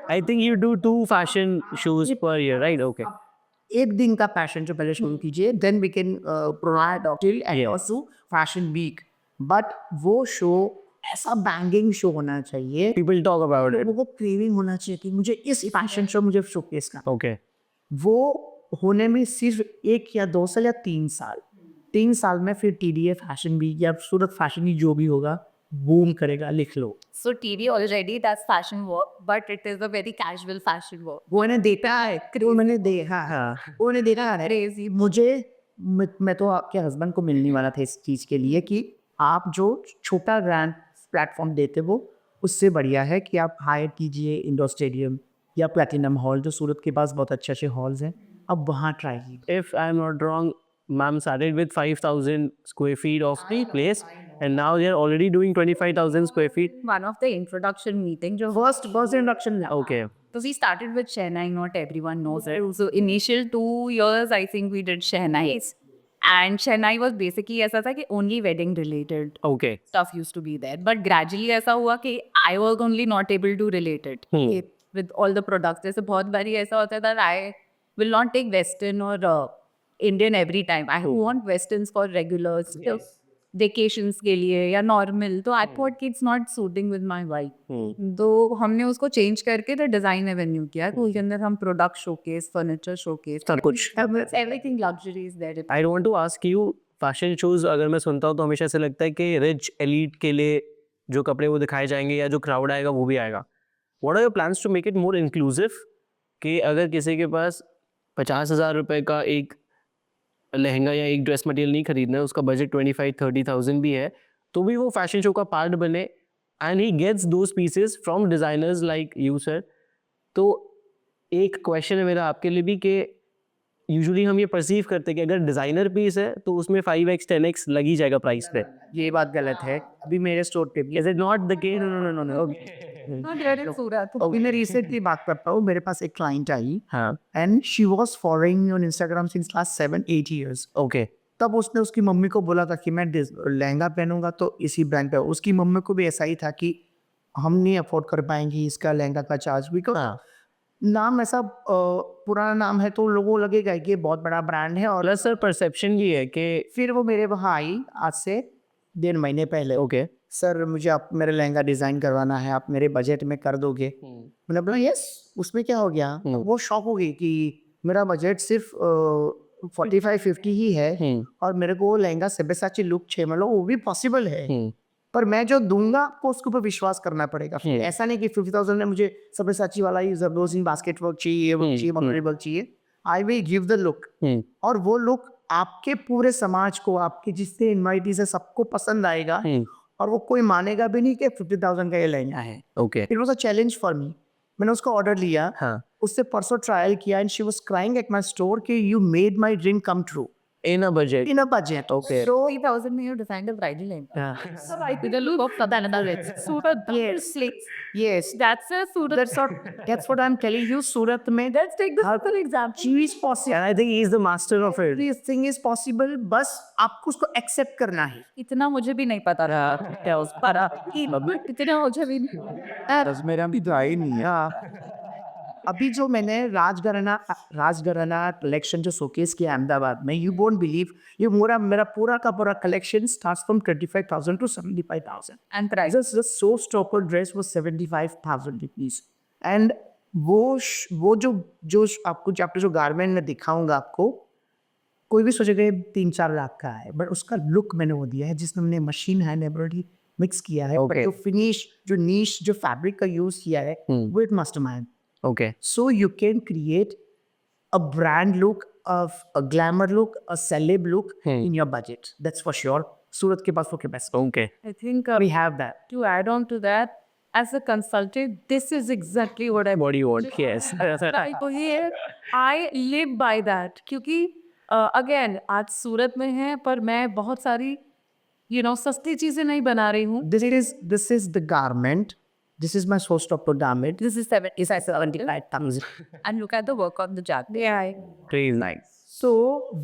I think you do 2 fashion shows per year, right? Okay. एक दिन का पैशन शो पहले शुरू कीजिए, then we can provide till end also fashion week. But वो show ऐसा banging show होना चाहिए, People talk about it. लोगों को क्रेविंग होना चाहिए कि मुझे इस फैशन शो मुझे शोकेस करना। Okay. वो होने में सिर्फ 1 या 2 साल या 3 साल, 3 साल में फिर TDA फैशन वीक या सूरत फैशन वीक जो भी होगा बूम करेगा, लिख लो। So TD already does fashion work, but it is a very casual fashion work. वो इन्हें देता है, वो मैंने देखा है, वो इन्हें देखा है। Crazy. मैं तो आपके हस्बैंड को मिलने वाला था इस चीज़ के लिए कि आप जो छोटा ग्रैंड प्लेटफॉर्म देते वो उससे बढ़िया है कि आप हायर कीजिए इंडोर स्टेडियम या प्लेटिनम हॉल, जो सूरत के पास बहुत अच्छे अच्छे हॉल्स हैं, अब वहाँ ट्राई कीजिए। If I'm not wrong, ma'am started with 5,000 square feet of the place, and now they're already doing 25,000 square feet. One of the introduction meeting, जो first induction Okay. so we started with Shehnai, not everyone knows it. So initial 2 years, I think we did Shehnai's. And Shehnai was basically ऐसा था कि only wedding related Okay. stuff used to be there. But gradually ऐसा हुआ कि I was only not able to relate it with all the products. जैसे बहुत बारी ऐसा होता था that I will not take Western or Indian every time. I want Westerns for regulars, vacations के लिए या normal. तो I thought कि it's not suiting with my wife. तो हमने उसको change करके तो design avenue किया। तो उसके अंदर हम product showcase, furniture showcase, सब कुछ। everything luxury is there. I want to ask you, fashion shows अगर मैं सुनता हूँ तो हमेशा ऐसा लगता है कि रिच एलीट के लिए जो कपड़े वो दिखाए जाएंगे या जो क्राउड आएगा वो भी आएगा। What are your plans to make it more inclusive कि अगर किसी के पास 50,000 रुपए का एक लहंगा या एक ड्रेस मटेरियल नहीं खरीदना है, उसका बजट 25-30,000 भी है, तो भी वो फैशन शो का पार्ट बने and he gets those pieces from designers like you sir. तो एक क्वेश्चन है मेरा आपके लिए भी कि यूजुअली हम ये परसीव करते हैं कि अगर डिज़ाइनर पीस है तो उसमें 5x 10x लग ही जाएगा प्राइस पे। ये बात गलत है। अभी मेरे स्टोर पे भी is it not the case? No. Not there in Surat. अभी मैं रिसेंटली बात करता हूँ, मेरे पास एक क्लाइंट आई हाँ। And she was following on Instagram since last 7-8 years. Okay. तब उसने उसकी मम्मी को बोला था कि मैं लहंगा पहनूंगा तो इसी ब्रांड पे। उसकी मम्मी को भी ऐसा ही था कि हम नहीं अफोर्ड कर पाएंगे इसका लहंगा का चार्ज, बिकॉज नाम ऐसा पुराना नाम है तो लोगों को लगेगा कि ये बहुत बड़ा ब्रांड है। और प्लस सर परसेप्शन ये है कि फिर वो मेरे वहाँ आई आज से 1.5 महीने पहले। ओके सर मुझे आप मेरा लहंगा डिज़ाइन करवाना है, आप मेरे बजट में कर दोगे? मैंने बोला यस। उसमें क्या हो गया, वो शॉक हो गई कि मेरा बजट सिर्फ 45-50 ही है और मेरे को लहंगा सब्यसाची लुक चाहिए। मतलब वो भी पॉसिबल है, पर मैं जो दूंगा आपको उसके ऊपर विश्वास करना पड़ेगा। ऐसा नहीं कि 50,000 में मुझे सब्यसाची वाला ही जबरदस्ती बास्केट वर्क चाहिए, वो चाहिए, वर्क चाहिए। I will give the look, और वो लुक आपके पूरे समाज को, आपके जितने इन्वाइटीज है सबको पसंद आएगा, और वो कोई मानेगा भी नहीं कि 50,000 का ये लहंगा है। Okay. It was a challenge for me. मैंने उसका ऑर्डर लिया, उससे परसों ट्रायल किया and she was crying at my store कि you made my dream come true in a budget. In a budget. Okay. So 3,000 में you designed a bridal lehenga. So I with the look of Sadananda Red. Surat. yes, That's a Surat. that's what I'm telling you. Surat में Let's take the simple example. चीज possible, And I think he is the master of it. everything is possible, बस आपको उसको accept करना है। इतना मुझे भी नहीं पता रहा क्या उस पर इतना मुझे भी नहीं। मेरा भी तो आई नहीं है। अभी जो मैंने राजघराना कलेक्शन जो शोकेस किया अहमदाबाद में, यू वोंट बिलीव, ये मेरा पूरा का पूरा collection starts from 25,000 to 75,000 And price. the so stopper dress was 75,000 rupees। And वो जो आपको जो गारमेंट में दिखाऊंगा आपको, कोई भी सोचेगा 3-4 लाख का है, बट उसका लुक मैंने वो दिया है जिसमें हमने मशीन हैंड एम्ब्रॉयडरी मिक्स किया है। Okay. जो फिनिश, जो नीश, जो फैब्रिक का यूज किया है वो it mastermind. Okay. So you can create a brand look, of a glamour look, a celeb look in your budget. That's for sure. Surat ke paas wo capacity. Okay. I think We have that. to add on to that, as a consultant, this is exactly what I What do you want? Yes. I live by that. क्योंकि again आज सूरत में है, पर मैं बहुत सारी सस्ती चीजें नहीं बना रही हूँ। This is the garment. This is my source of garment. This is 75,000. and look at the work on the jacket. Yeah. Very nice. So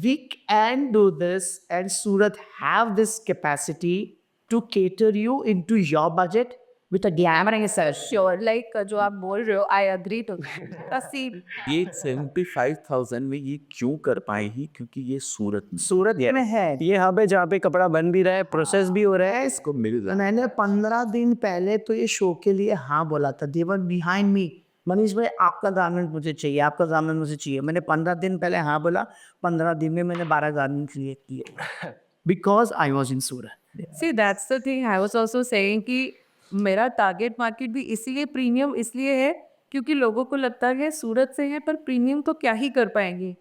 we can do this, and Surat have this capacity to cater you into your budget with a glamorous sure like जो आप बोल रहे हो I agree to सी ये 75,000 में ये क्यों कर पाए ही, क्योंकि ये सूरत में सूरत में है। ये हब है जहाँ पे कपड़ा बन भी रहा है, प्रोसेस भी हो रहा है। इसको मिल रहा है। मैंने 15 दिन पहले तो ये शो के लिए हाँ बोला था, दे वर बिहाइंड मी, मनीष भाई आपका गारमेंट मुझे चाहिए, आपका गारमेंट मुझे चाहिए। मैंने 15 दिन पहले हाँ बोला, 15 दिन में मैंने 12 गारमेंट क्रिएट किए because I was in Surat. See that's the thing I was also saying कि मेरा टारगेट मार्केट भी इसीलिए प्रीमियम इसलिए है क्योंकि लोगों को लगता है सूरत से है पर प्रीमियम तो क्या ही कर पाएंगे,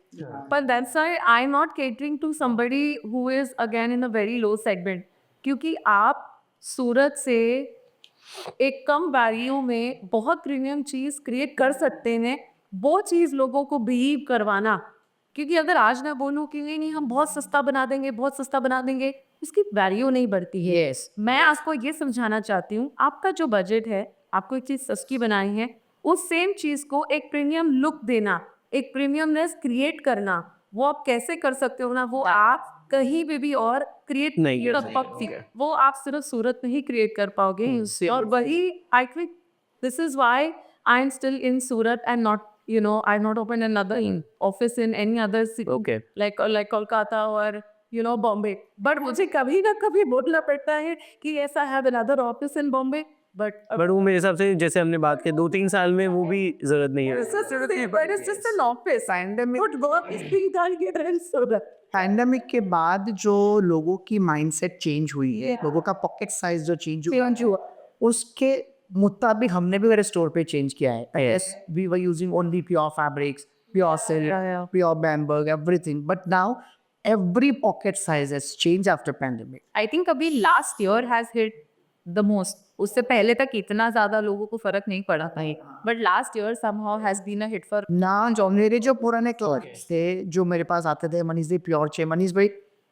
पर that's why I am not catering to somebody who is again in a very low segment, क्योंकि आप सूरत से एक कम वैल्यू में बहुत प्रीमियम चीज़ क्रिएट कर सकते हैं। वो चीज़ लोगों को बिलीव करवाना, क्योंकि अगर आज ना बोलूँ कि नहीं नहीं हम बहुत सस्ता बना देंगे, बहुत सस्ता बना देंगे, इसकी वैल्यू नहीं बढ़ती है। Yes. मैं आपको ये समझाना चाहती हूँ, आपका जो बजट है, आपको एक चीज़ सस्ती बनाई है, उस सेम चीज़ को एक प्रीमियम लुक देना, एक प्रीमियमनेस क्रिएट करना, वो आप कैसे कर सकते हो ना, वो आप कहीं पे भी और क्रिएट नहीं कर नहीं, वो आप सिर्फ सूरत में ही क्रिएट कर पाओगे। और वही I think this is why I am still in Surat and not I have not opened another office in any other city Okay. like Kolkata or Bombay. But मुझे कभी ना कभी बोलना पड़ता है कि ऐसा have another office in Bombay. But वो मेरे हिसाब से जैसे हमने बात की 2-3 साल में वो भी जरूरत नहीं है। but it's just an office. Good work is being done here in Surat. Pandemic के बाद जो लोगों की माइंडसेट चेंज हुई है, लोगों का पॉकेट साइज जो चेंज हुआ, उसके मुताबिक हमने भी मेरे स्टोर पे चेंज किया है। Yes, we were using only pure fabrics, pure silk, pure bemberg, everything, but now every pocket size has changed after pandemic. I think अभी last year has hit the most. उससे पहले तक इतना ज़्यादा लोगों को फर्क नहीं पड़ा था, but last year somehow has been a hit for ना जो मेरे जो पुराने क्लाइंट्स थे जो मेरे पास आते थे, मनीष भाई प्योर चाहिए, मनीष भाई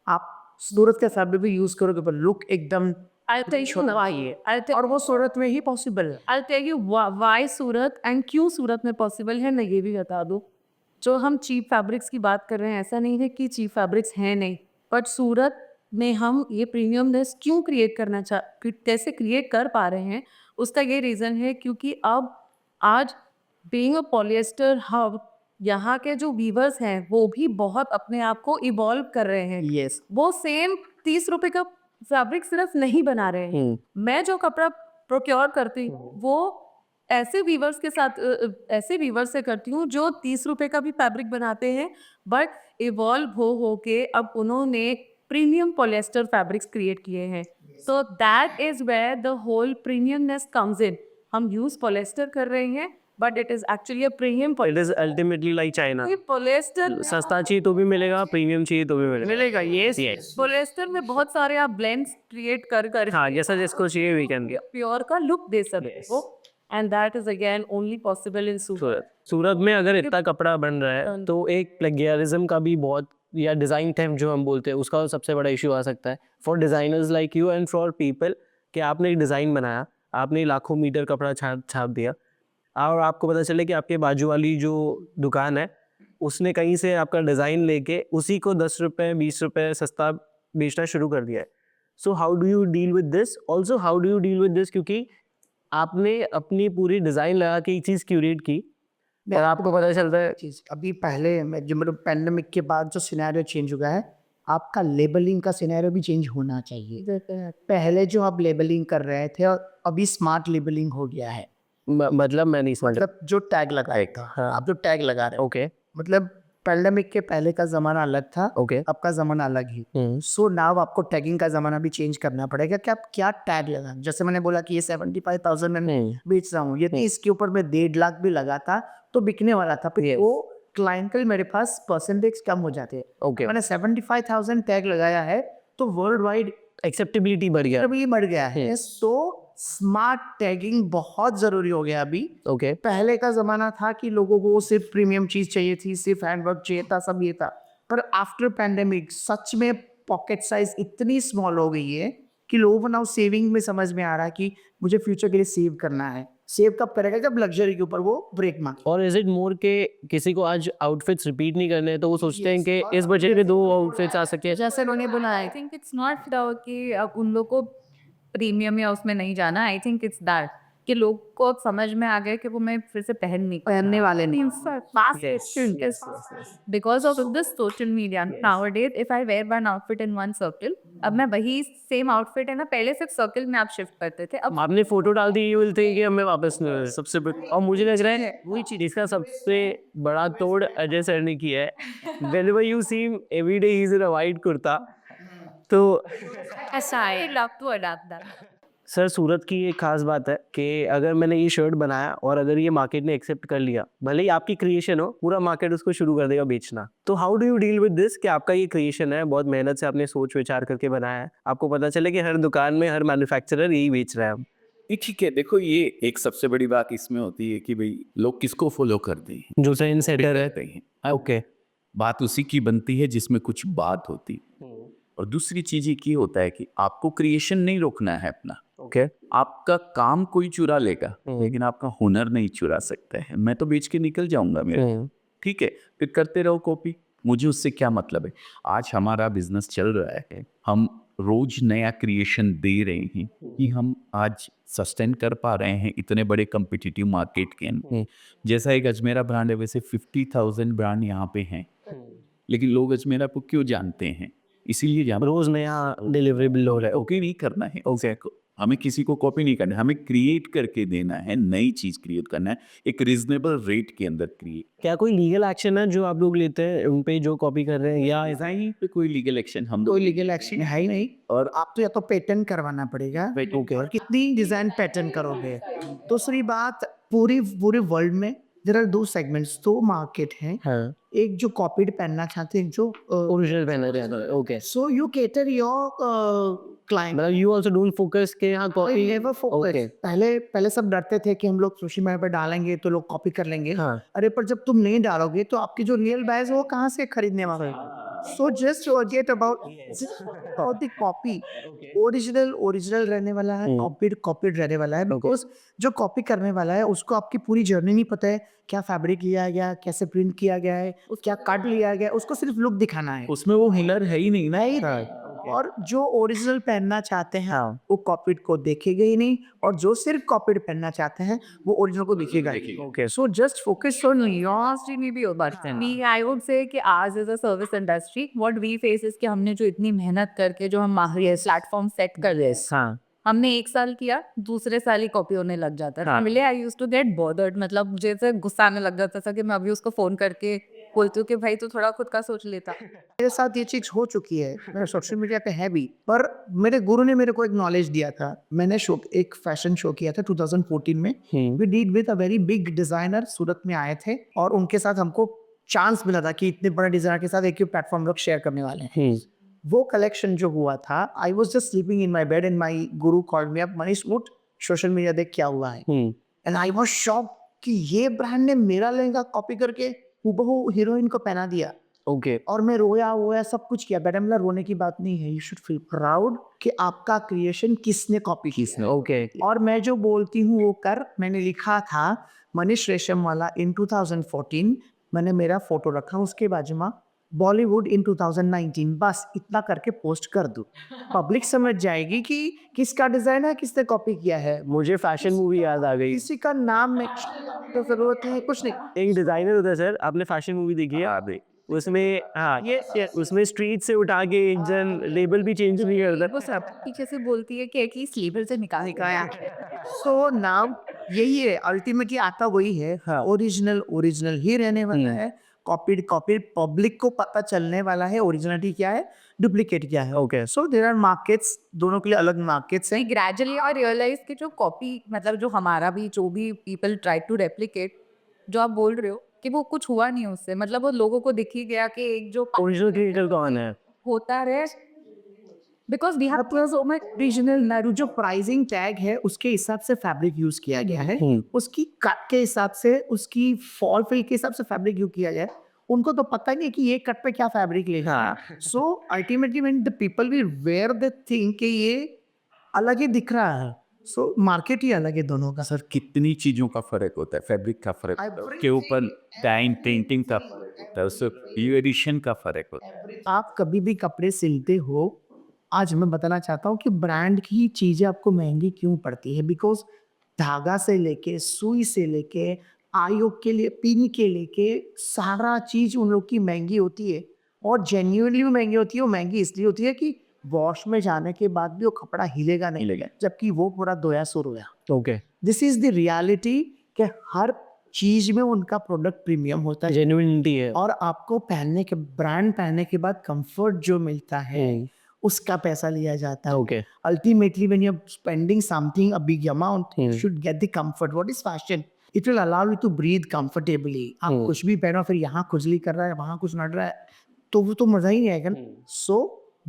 आप सूरत के फैब्रिक भी यूज करोगे पर लुक एकदम I'll tell you why. और वो सूरत में ही पॉसिबल है। I'll tell you why Surat and क्यों सूरत में पॉसिबल है, मैं ये भी बता दूँ। जो हम चीप फैब्रिक्स की बात कर रहे हैं, ऐसा नहीं है कि चीप फैब्रिक्स हैं नहीं, बट सूरत में हम ये प्रीमियमनेस क्यों क्रिएट करना कैसे क्रिएट कर पा रहे हैं, उसका ये रीज़न है क्योंकि अब आज बीइंग अ पॉलिएस्टर हब, यहाँ के जो वीवर्स हैं वो भी बहुत अपने आप को इवॉल्व कर रहे हैं। Yes. वो सेम 30 रुपए का फैब्रिक सिर्फ नहीं बना रहे हैं। मैं जो कपड़ा प्रोक्योर करती हूँ वो ऐसे वीवर्स के साथ ऐसे वीवर्स से करती हूँ जो 30 रुपए का भी फैब्रिक बनाते हैं, बट इवॉल्व हो के अब उन्होंने प्रीमियम पॉलिएस्टर फैब्रिक्स क्रिएट किए हैं। So that is where the whole premiumness comes in. हम यूज पॉलिएस्टर कर रहे हैं but it is actually a premium it is ultimately like China. Polyester सस्ता चाहिए तो भी मिलेगा, प्रीमियम चाहिए तो भी मिलेगा। यस, पॉलिएस्टर में बहुत सारे आप ब्लेंड्स क्रिएट कर हाँ, जैसा जिसको चाहिए वी कैन गेट। प्योर का लुक दे सकते हो, and that is again only possible in Surat. Surat में अगर इतना कपड़ा बन रहा है तो एक प्लेगियरिज्म का भी बहुत, या डिज़ाइन थेफ्ट जो हम बोलते हैं उसका सबसे बड़ा इशू आ सकता है for designers like you and for people, कि आपने एक डिज़ाइन बनाया, आपने लाखों मीटर कपड़ा छाप दिया और आपको पता चले कि आपके बाजू वाली जो दुकान है उसने कहीं से आपका डिज़ाइन लेके उसी को 10 रुपये 20 रुपये सस्ता बेचना शुरू कर दिया है। So how do you deal with this, also how do you deal with this, क्योंकि आपने अपनी पूरी डिज़ाइन लगा के एक चीज़ क्यूरेट की और आपको पता चलता है चीज़ अभी पहले जो मतलब पैंडेमिक के बाद जो सिनेरियो चेंज हुआ है, आपका लेबलिंग का सिनेरियो भी चेंज होना चाहिए। पहले जो आप लेबलिंग कर रहे थे और अभी स्मार्ट लेबलिंग हो गया है। मतलब मैं नहीं समझ। मतलब जो टैग लगाएगा, आप जो टैग लगा रहे हो, ओके, मतलब पैंडेमिक के पहले का जमाना अलग था, ओके, अब का जमाना अलग ही। सो नाउ आपको टैगिंग का जमाना भी चेंज करना पड़ेगा कि आप क्या टैग लगाएं। जैसे मैंने बोला कि ये 75,000 में बेच रहा हूँ, यदि इसके ऊपर मैं 1.5 लाख भी लगाता तो बिकने वाला था, फिर वो क्लाइंटल मेरे पास परसेंटेज कम हो जाते हैं। ओके, मैंने 75,000 टैग लगाया है तो वर्ल्ड वाइड एक्सेप्टेबिलिटी बढ़ गया। भी बढ़ गया है। तो स्मार्ट टैगिंग बहुत जरूरी हो गया अभी। ओके, पहले का जमाना था कि लोगों को सिर्फ प्रीमियम चीज चाहिए थी, सिर्फ हैंडवर्क चाहिए था, सब ये था। पर आफ्टर पैंडेमिक सच में पॉकेट साइज इतनी स्मॉल हो गई है कि लोगों को नाउ सेविंग में समझ में आ रहा है कि मुझे फ्यूचर के लिए सेव करना है। सेव कब करेगा, जब लग्जरी के ऊपर वो ब्रेक मार। और इज इट मोर के किसी को आज आउटफिट्स रिपीट नहीं करने, तो वो सोचते हैं कि इस बजट में 2 आउटफिट्स आ सकते हैं। जैसे उन्होंने बोला, आई थिंक इट्स नॉट कि अब उन लोग को प्रीमियम या उसमें नहीं जाना. आई थिंक इट्स दैट कि लोग को अब समझ में आ गया कि वो मैं फिर से पहनने वाले नहीं. Because of this social media nowadays if I wear one outfit in one circle, अब मैं वही सेम आउटफिट है ना, पहले सिर्फ सर्कल में आप शिफ्ट करते थे, अब आपने फोटो डाल दी, यू विल थिंक कि हमें वापस सबसे और मुझे लग रहा है वही चीज इसका सबसे बड़ा तोड़ अजय सर ने किया है. whenever you see him every day he's in a white kurta. तो ऐसा I love to adapt that. Sir Surat की एक खास बात है कि अगर मैंने ये शर्ट बनाया और अगर ये मार्केट ने एक्सेप्ट कर लिया, भले ही आपकी क्रिएशन हो, पूरा मार्केट उसको शुरू कर देगा बेचना. तो how do you deal with this कि आपका ये क्रिएशन है, बहुत मेहनत से आपने सोच विचार करके बनाया है, आपको पता चले कि हर दुकान में हर मैन्युफैक्चरर यही बेच रहा है. ये ठीक है. देखो, ये एक सबसे बड़ी बात इसमें होती है कि भाई लोग किसको फॉलो करते हैं, जो ट्रेंड सेटर है. रहते हैं. ओके, बात उसी की बनती है जिसमें कुछ बात होती. और दूसरी चीज ये होता है कि आपको क्रिएशन नहीं रोकना है अपना. ओके. आपका काम कोई चुरा लेगा लेकिन आपका हुनर नहीं चुरा सकता है. मैं तो बेच के निकल जाऊंगा मेरे, ठीक है, फिर करते रहो कॉपी, मुझे उससे क्या मतलब है. आज हमारा बिजनेस चल रहा है, हम रोज नया क्रिएशन दे रहे हैं कि हम आज सस्टेन कर पा रहे हैं इतने बड़े कम्पिटिटिव मार्केट के अंदर. जैसा एक अजमेरा ब्रांड है, वैसे 50,000 ब्रांड यहाँ पे हैं, लेकिन लोग अजमेरा को क्यों जानते हैं? इसीलिए जहाँ रोज नया डिलीवरेबल हो रहा है. ओके नहीं करना है. ओके, हमें किसी को कॉपी नहीं करना है, हमें क्रिएट करके देना है, नई चीज क्रिएट करना है, एक रीजनेबल रेट के अंदर क्रिएट. क्या कोई लीगल एक्शन है जो आप लोग लेते हैं उन पे जो कॉपी कर रहे हैं, या ऐसा ही पे कोई लीगल एक्शन हम कोई लीगल एक्शन है ही नहीं. और आप तो या तो पेटेंट करवाना पड़ेगा, ओके, और कितनी डिजाइन पेटेंट करोगे. दूसरी बात, पूरी पूरे वर्ल्ड में देयर आर 2 सेगमेंट्स, 2 मार्केट हैं. हाँ, एक जो कॉपीड पहनना चाहते हैं, जो ओरिजिनल बैनर है. Okay. So you cater your client. मतलब यू आल्सो डोंट फोकस के यहाँ कॉपी. Never focus. Okay. पहले सब डरते थे कि हम लोग सोशल मीडिया पर डालेंगे तो लोग कॉपी कर लेंगे. हाँ. अरे पर जब तुम नहीं डालोगे तो आपकी जो रियल बायर्स वो कहाँ से खरीदने वाले. So just forget about the copy. Original रहने वाला है, कॉपीड रहने वाला है. बिकॉज जो कॉपी करने वाला है उसको आपकी पूरी जर्नी नहीं पता है, क्या फैब्रिक लिया गया, कैसे प्रिंट किया गया है, क्या कट लिया गया, उसको सिर्फ लुक दिखाना है. उसमें वो हुनर है ही नहीं ना. और जो ओरिजिनल पहनना चाहते हैं वो कॉपीड को देखेगा ही नहीं, और जो सिर्फ कॉपीड पहनना चाहते हैं वो ओरिजिनल को दिखेगा ही. Okay. So just focus on your. maybe but we I would say कि आज as a service industry what we face is कि हमने जो इतनी मेहनत करके जो हम प्लेटफॉर्म सेट कर रहे हैं, हाँ. हमने 1 साल किया, दूसरे साल ही कॉपी होने लग जाता था. मिले I used to get bothered, मतलब मुझे ऐसे गुस्सा आने लग जाता था कि मैं अभी उसको फोन करके बोलती हूँ कि भाई तू थोड़ा खुद का सोच लेता. मेरे साथ ये चीज हो चुकी है, मेरे सोशल मीडिया पे है भी, पर मेरे गुरु ने मेरे को एक नॉलेज दिया था. मैंने एक फैशन शो किया था 2014 में. We did with a very big designer, Surat में आए थे और उनके साथ हमको चांस मिला था कि इतने बड़े डिजाइनर के साथ एक ही प्लेटफॉर्म लोग शेयर करने वाले हैं. वो कलेक्शन जो हुआ था, I was just sleeping in my bed and my Guru called me up, Manish उठ, सोशल मीडिया देख क्या हुआ है. एंड आई वॉज शॉक कि ये ब्रांड ने मेरा लहंगा कॉपी करके हूबहू हीरोइन को पहना दिया. ओके. और मैं रोया सब कुछ किया. बेटा मतलब रोने की बात नहीं है, यू शुड फील प्राउड कि आपका क्रिएशन किसने कॉपी किया. ओके. और मैं जो बोलती हूँ वो कर. मैंने लिखा था मनीष रेशम वाला इन 2014, मैंने मेरा फोटो रखा, उसके बाजू में बॉलीवुड इन 2019, बस इतना करके पोस्ट कर दूं. पब्लिक समझ जाएगी कि किसका डिजाइन है, किसने कॉपी किया है. मुझे फैशन मूवी याद आ गई. किसी का नाम में तो जरूरत है कुछ नहीं. एक डिजाइनर होता है सर, आपने फैशन मूवी देखी है? उसमें हाँ, उसमें स्ट्रीट से उठा के एक जन लेबल भी चेंज नहीं करता. वो सब पीछे से बोलती है कि एटलीस्ट लेबल से निकाल गया. सो नाम यही है, अल्टीमेटली आता वही है. ओरिजिनल ही रहने वाला है. कॉपीड पब्लिक को पता चलने वाला है ओरिजिनलिटी क्या है, डुप्लीकेट क्या है. Okay. So there are markets, दोनों के लिए अलग मार्केट्स हैं. ग्रेजुअली और रियलाइज कि जो कॉपी मतलब जो हमारा भी जो भी पीपल ट्राई टू रेप्लिकेट, जो आप बोल रहे हो कि वो कुछ हुआ नहीं उससे, मतलब वो लोगों को दिख ही गया कि एक जो ओरिजिनल क्रिएटर कौन है होता रहे. Because we have so much original नारू जो प्राइसिंग टैग है उसके हिसाब से फैब्रिक यूज किया गया है, उसकी कट के हिसाब से, उसकी फॉल फिल के हिसाब से फैब्रिक यूज किया गया है. उनको तो पता ही नहीं कि ये कट पे क्या फैब्रिक लेगा. So ultimately when the people will where the thing कि ये अलग ही दिख रहा है. सो मार्केट ही अलग है दोनों का. सर कितनी चीज़ों का फ़र्क होता है. फैब्रिक का फ़र्क होता है, उसके ऊपर टाइम पेंटिंग का फ़र्क होता है, उससे एडिशन का फ़र्क होता है. आप कभी भी कपड़े सिलते हो आज मैं बताना चाहता हूँ कि ब्रांड की चीज़ें आपको महंगी क्यों पड़ती है, बिकॉज धागा से लेके सुई से लेके आयोग के लिए पिन के लेके सारा चीज़ उन लोग की महंगी होती है और जेन्युइनली महंगी होती है। वो महंगी इसलिए होती है कि वॉश में जाने के बाद भी वो कपड़ा हिलेगा नहीं, हिलेगा। जबकि वो पूरा धोया सो रोया। Okay, this is the reality कि हर चीज में उनका प्रोडक्ट प्रीमियम होता है जेन्युइनिटी है। और आपको पहनने के ब्रांड पहनने के बाद कंफर्ट जो मिलता है उसका पैसा लिया जाता है। Okay, Ultimately, when you're spending something a big amount, you Hmm. should get the comfort. What is fashion? It will allow you to breathe comfortably. आप कुछ भी पहनो फिर यहाँ खुजली कर रहा है वहाँ कुछ नड़ रहा है तो वो तो मजा ही नहीं आएगा ना। सो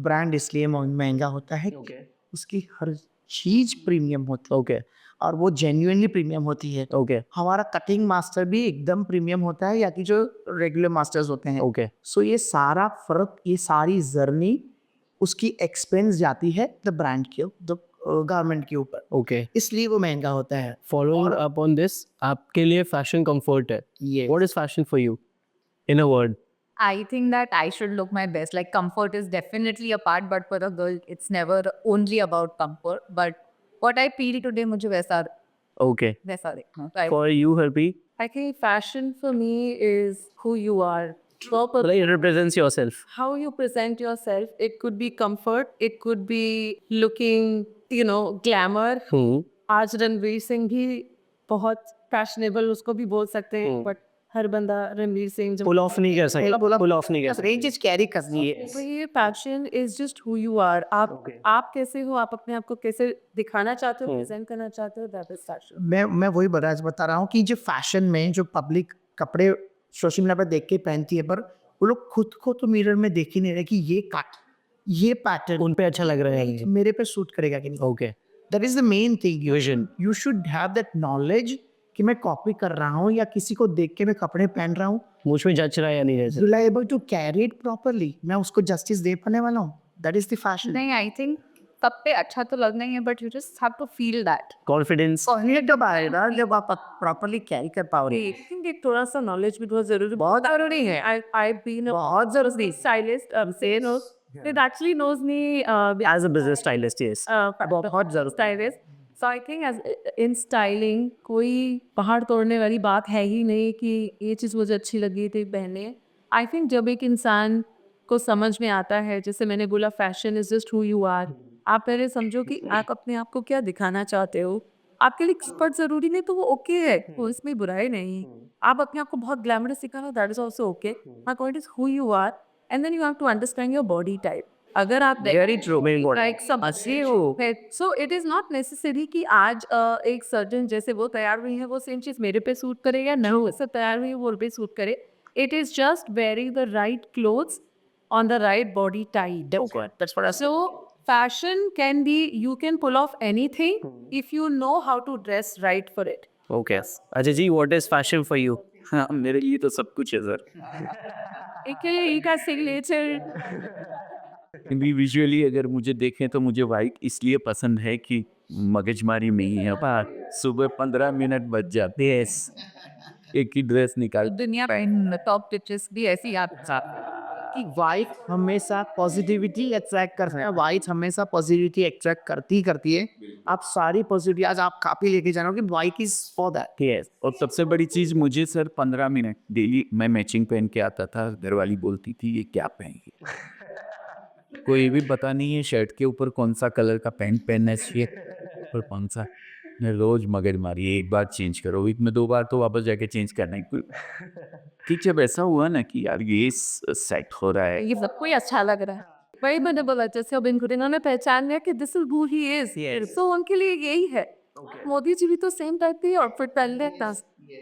ब्रांड इसलिए महंगा होता है कि उसकी हर चीज प्रीमियम होती है ओके, और वो जेन्युइनली प्रीमियम होती है। ओके, हमारा कटिंग मास्टर भी एकदम प्रीमियम होता है या कि जो रेगुलर मास्टर्स होते हैं। ओके, सो ये सारा फर्क, ये सारी जर्नी उसकी एक्सपेंस जाती है द ब्रांड के द गारमेंट के ऊपर, ओके। इसलिए वो महंगा होता है। फॉलोइंग अप ऑन दिस, आपके लिए फैशन कंफर्ट है। ये what is fashion for you in a word? I think that I should look my best. Like comfort is definitely a part, but for a girl, it's never only about comfort. But what I feel today, मुझे वैसा okay, वैसा देखना। So for you हर्बी, I think fashion for me is who you are. Proper it represents yourself. how you present yourself. It could be comfort, it could be looking, glamour. आज रणवीर सिंह भी बहुत fashionable उसको भी बोल सकते हैं, बट हर बंदा रणवीर सिंह जब पुल ऑफ नहीं कर सकता, पुल ऑफ नहीं कर सकता। रेंज कैरी करनी है। तो ये passion is just who you are. आप कैसे हो, आप अपने आप को कैसे दिखाना चाहते हो, प्रेजेंट करना चाहते हो, दैट इज फैशन। मैं वही बता रहा हूँ कि जो फैशन में जो पब्लिक कपड़े सोशल मीडिया पर देख के पहनती है पर वो लोग खुद को तो मिरर में देख ही नहीं रहे कि ये कट, ये पैटर्न उन पे अच्छा लग रहा है। मेरे पे सूट करेगा कि नहीं। Okay, that is the main thing. You should have that knowledge कि मैं कॉपी कर रहा हूँ या किसी को देख के मैं कपड़े पहन रहा हूँ, मुझ में जच रहा है या नहीं जच will I able to carry it properly? मैं उसको जस्टिस दे पाने वाला हूँ। That is the fashion. नहीं, I think सब पे अच्छा तो लगना ही है, but you just have to feel that. Confidence. पहले जब आएगा जब आप प्रॉपरली कैरी कर पाओगे। आई थिंक एक थोड़ा सा नॉलेज भी बहुत जरूरी, बहुत जरूरी है। आई बीन बहुत जरूरी। स्टाइलिस्ट से no it actually knows me as a business stylist, yes. बहुत जरूर stylist. So I think as in styling कोई पहाड़ तोड़ने वाली बात है ही नहीं कि ये चीज़ मुझे अच्छी लगी थी पहने। आई थिंक जब एक इंसान को समझ में आता है, जैसे मैंने बोला fashion is just who you are. आप पहले समझो कि आप अपने आप को क्या दिखाना चाहते हो। आपके लिए एक्सपर्ट जरूरी नहीं तो वो ओके है, वो इसमें बुराई नहीं। आप अपने आप को बहुत ग्लैमरस दिखाना, that is also okay. My point is who you are and then you have to understand your body type. अगर आप Very true, very good. Like समझिए हो, so it is not necessary कि आज एक सर्जन जैसे वो तैयार हुई है वो सेम चीज मेरे पे सूट करे या न वैसे तैयार हुई है वो पे सूट करे। It is just wearing the right clothes on the right body type. That's what I said. So fashion can be, you can pull off anything if you know how to dress right for it. Okay, Ajay ji, what is fashion for you? हाँ, मेरे लिए तो सब कुछ है sir. एक signature visually अगर मुझे देखें तो मुझे वाइट इसलिए पसंद है कि मगजमारी नहीं है। सुबह 15 मिनट बच जाते हैं एक ही ड्रेस निकाल। दुनिया में टॉप टिचेस भी ऐसी आप कि वाइफ हमेशा पॉजिटिविटी अट्रैक्ट करती है। वाइफ हमेशा पॉजिटिविटी अट्रैक्ट करती है। आप सारी पॉजिटिविटी आज आप काफी लेके जाना कि wife is for that. Yes, और सबसे बड़ी चीज मुझे सर 15 मिनट डेली मैं मैचिंग पहन के आता था। घरवाली बोलती थी ये क्या पहन कोई भी पता नहीं है शर्ट के ऊपर कौन सा कलर का पैंट पहनना चाहिए और कौन सा। मैं रोज मगज मारी, एक बार चेंज करो, वीक में 2 बार तो वापस जाके चेंज करना है। ठीक, जब ऐसा हुआ ना कि यार ये सेट हो रहा है, ये सबको ही अच्छा लग रहा है। वही मैंने बोला, जैसे अब इन्होंने पहचान लिया कि this is who he is, so उनके लिए यही है। मोदी जी भी तो सेम टाइप की आउटफिट पहन लेता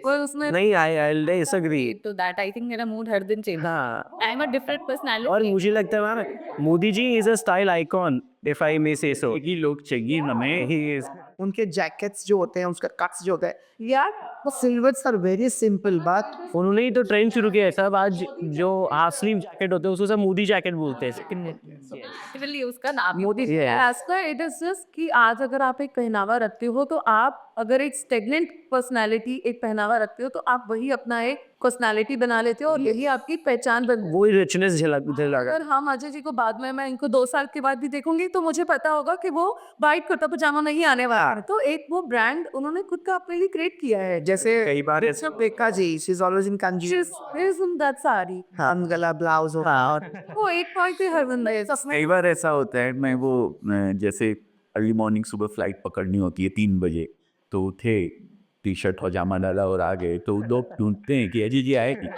और उसमें नहीं, आई डिसएग्री। तो दैट आई थिंक मेरा मूड हर दिन चेंज। हाँ, I am a different personality. और मुझे लगता है ma'am Modi ji is a style icon, if I may say so. ही लोग चाहिए हमें। ही इज, उनके जैकेट्स जो होते हैं, उसका कट्स जो होता है यार, वो सिल्वर्स आर वेरी सिंपल बात। उन्होंने ही तो ट्रेंड शुरू किया है सब। आज जो हाफ स्लीव जैकेट होते हैं उसको सब मोदी जैकेट बोलते हैं। उसका नाम मोदी इट इज जस्ट कि आज अगर आप एक पहनावा रखते हो तो आप अगर एक स्टेगनेंट पर्सनालिटी एक पहनावा रखते हो तो आप वही अपना एक पर्सनालिटी बना लेते हो और यही आपकी पहचान बन वो रिचनेस झलक अगर हम अजय जी को बाद में मैं इनको 2 साल के बाद भी देखूंगी तो मुझे पता होगा कि वो वाइट कुर्ता पजामा नहीं आने वाला है। तो एक वो ब्रांड उन्होंने खुद का अपने लिए क्रिएट किया है। जैसे कई बार ऐसा Rekha ji, she is always in कंजी, दैट साड़ी गला ब्लाउज और वो एक पॉइंट पे हर बंदा है सबने कई बार ऐसा होता है मैं वो जैसे अर्ली मॉर्निंग सुबह फ्लाइट पकड़नी होती है 3 बजे, तो उठे टी शर्ट पजामा डाला और आ गए, तो लोग ढूंढते हैं कि अजय जी आएगी।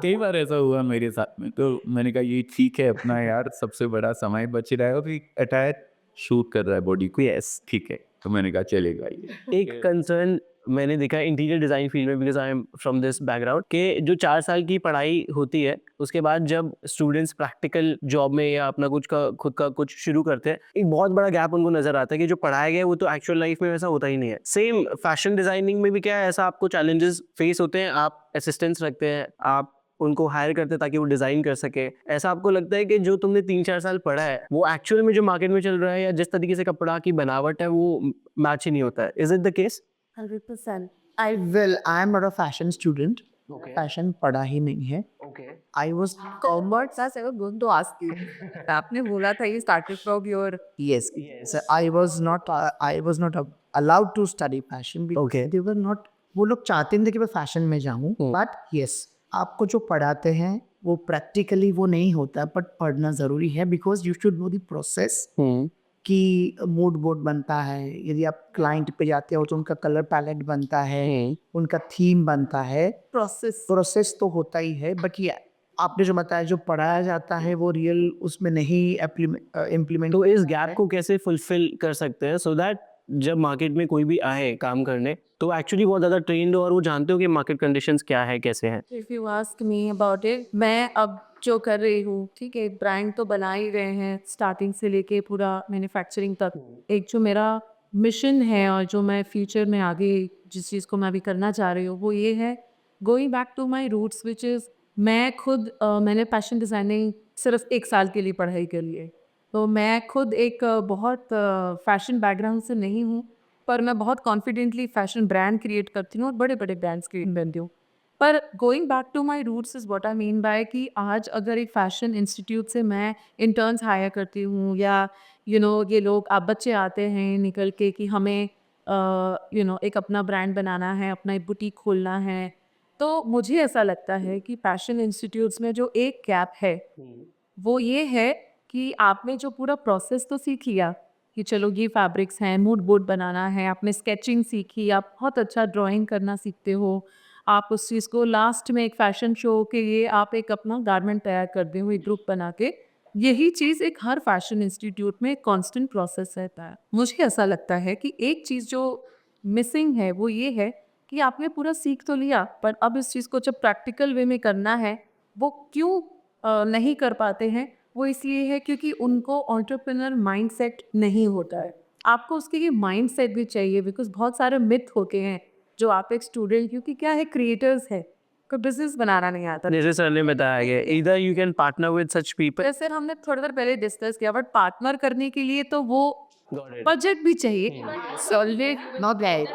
कई बार ऐसा हुआ मेरे साथ में, तो मैंने कहा ये ठीक है अपना यार, सबसे बड़ा समय बच रहा है और अटैच शूट कर रहा है बॉडी को, यस ठीक है, तो मैंने कहा चलेगा ये। एक कंसर्न मैंने देखा इंटीरियर डिज़ाइन फील्ड में, because I am from this background, कि जो 4 साल की पढ़ाई होती है उसके बाद जब स्टूडेंट्स प्रैक्टिकल जॉब में या अपना कुछ का खुद का कुछ शुरू करते हैं, एक बहुत बड़ा गैप उनको नजर आता है कि जो पढ़ाया गया है वो तो एक्चुअल लाइफ में वैसा होता ही नहीं है। सेम फैशन डिजाइनिंग में भी क्या है, ऐसा आपको चैलेंजेस फेस होते हैं, आप असिस्टेंट्स रखते हैं, आप उनको हायर करते हैं ताकि वो डिजाइन कर सके, ऐसा आपको लगता है कि जो तुमने 3-4 साल पढ़ा है वो एक्चुअल में जो मार्केट में चल रहा है या जिस तरीके से कपड़ा की बनावट है वो मैच ही नहीं होता है? Is it the case? 100%। I am not a fashion student, Okay. Fashion पढ़ा ही नहीं है। Okay. I was commerce as I was going to ask you आपने बोला था you started from your yes, so I was not allowed to study fashion because Okay. they were not, वो लोग चाहते थे कि मैं फैशन में जाऊं, बट यस आपको जो पढ़ाते हैं वो प्रैक्टिकली वो नहीं होता, बट पढ़ना ज़रूरी है because you should know the process कि मूड बोर्ड बनता है, यदि आप क्लाइंट पे जाते हो तो उनका कलर पैलेट बनता है, उनका थीम बनता है, प्रोसेस तो होता ही है, बट ये आपने जो बताया जो पढ़ाया जाता है वो रियल उसमें नहीं इम्प्लीमेंट। तो इस गैप को कैसे फुलफिल कर सकते हैं सो दैट जब मार्केट में कोई भी आए काम करने तो एक्चुअली बहुत ज़्यादा ट्रेंड हो और वो जानते हो कि मार्केट कंडीशंस क्या है, कैसे हैं? If you ask me about it, मैं अब जो कर रही हूँ, ठीक है, ब्रांड तो बना ही रहे हैं स्टार्टिंग से लेके पूरा मैन्युफैक्चरिंग तक। एक जो मेरा मिशन है और जो मैं फ्यूचर में आगे जिस चीज़ को मैं अभी करना चाह रही हूँ वो ये है going back to my roots which is मैं खुद मैंने फैशन डिज़ाइनिंग सिर्फ 1 साल के लिए पढ़ाई कर ली है। तो मैं खुद एक बहुत फैशन बैकग्राउंड से नहीं हूँ, पर मैं बहुत कॉन्फिडेंटली फैशन ब्रांड क्रिएट करती हूँ और बड़े बड़े ब्रांड्स क्रिएट करती हूँ। पर going back to my roots is what I mean by कि आज अगर एक फ़ैशन इंस्टीट्यूट से मैं इंटर्न्स हायर करती हूँ या ये लोग आप बच्चे आते हैं निकल के कि हमें एक अपना ब्रांड बनाना है, अपना एक बुटीक खोलना है, तो मुझे ऐसा लगता है कि फ़ैशन इंस्टीट्यूट्स में जो एक गैप है वो ये है कि आपने जो पूरा प्रोसेस तो सीख लिया कि चलो ये फैब्रिक्स हैं, मूड बोर्ड बनाना है, आपने स्केचिंग सीखी, आप बहुत अच्छा ड्राइंग करना सीखते हो, आप उस चीज़ को लास्ट में एक फ़ैशन शो के लिए आप एक अपना गारमेंट तैयार करते हो एक ग्रुप बना के। यही चीज़ एक हर फैशन इंस्टीट्यूट में एक कांस्टेंट प्रोसेस रहता है। मुझे ऐसा लगता है कि एक चीज़ जो मिसिंग है वो ये है कि आपने पूरा सीख तो लिया, पर अब इस चीज़ को जब प्रैक्टिकल वे में करना है वो क्यों नहीं कर पाते हैं? वो इसलिए है क्योंकि उनको एंटरप्रेन्योर माइंडसेट नहीं होता है। आपको उसके लिए माइंडसेट भी चाहिए बिकॉज़ बहुत सारे मिथ होते हैं जो आप एक स्टूडेंट, क्योंकि क्या है क्रिएटर्स है, कोई बिज़नेस बनाना नहीं आता। जैसे सर ने बताया गया either you can partner with such people. जैसे हमने थोड़ी देर पहले डिस्कस किया, बट पार्टनर करने के लिए तो वो बजट भी चाहिए। सॉलिड नॉट राइट,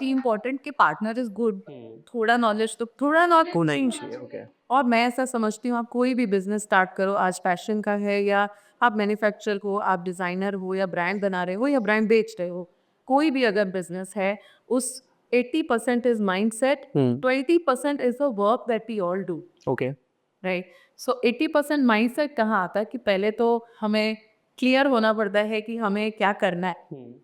इम्पोर्टेंट कि पार्टनर इज गुड, थोड़ा नॉलेज तो थोड़ा नॉलेज होना ही चाहिए। ओके। और मैं ऐसा समझती हूँ आप कोई भी बिजनेस स्टार्ट करो, आज फैशन का है या आप मैन्युफैक्चर हो, आप डिज़ाइनर हो या ब्रांड बना रहे हो या ब्रांड बेच रहे हो, कोई भी अगर बिजनेस है उस 80% is mindset, 20% is the work that we all do, okay. Right? So 80% mindset कहाँ आता है कि पहले तो हमें क्लियर होना पड़ता है कि हमें क्या करना है।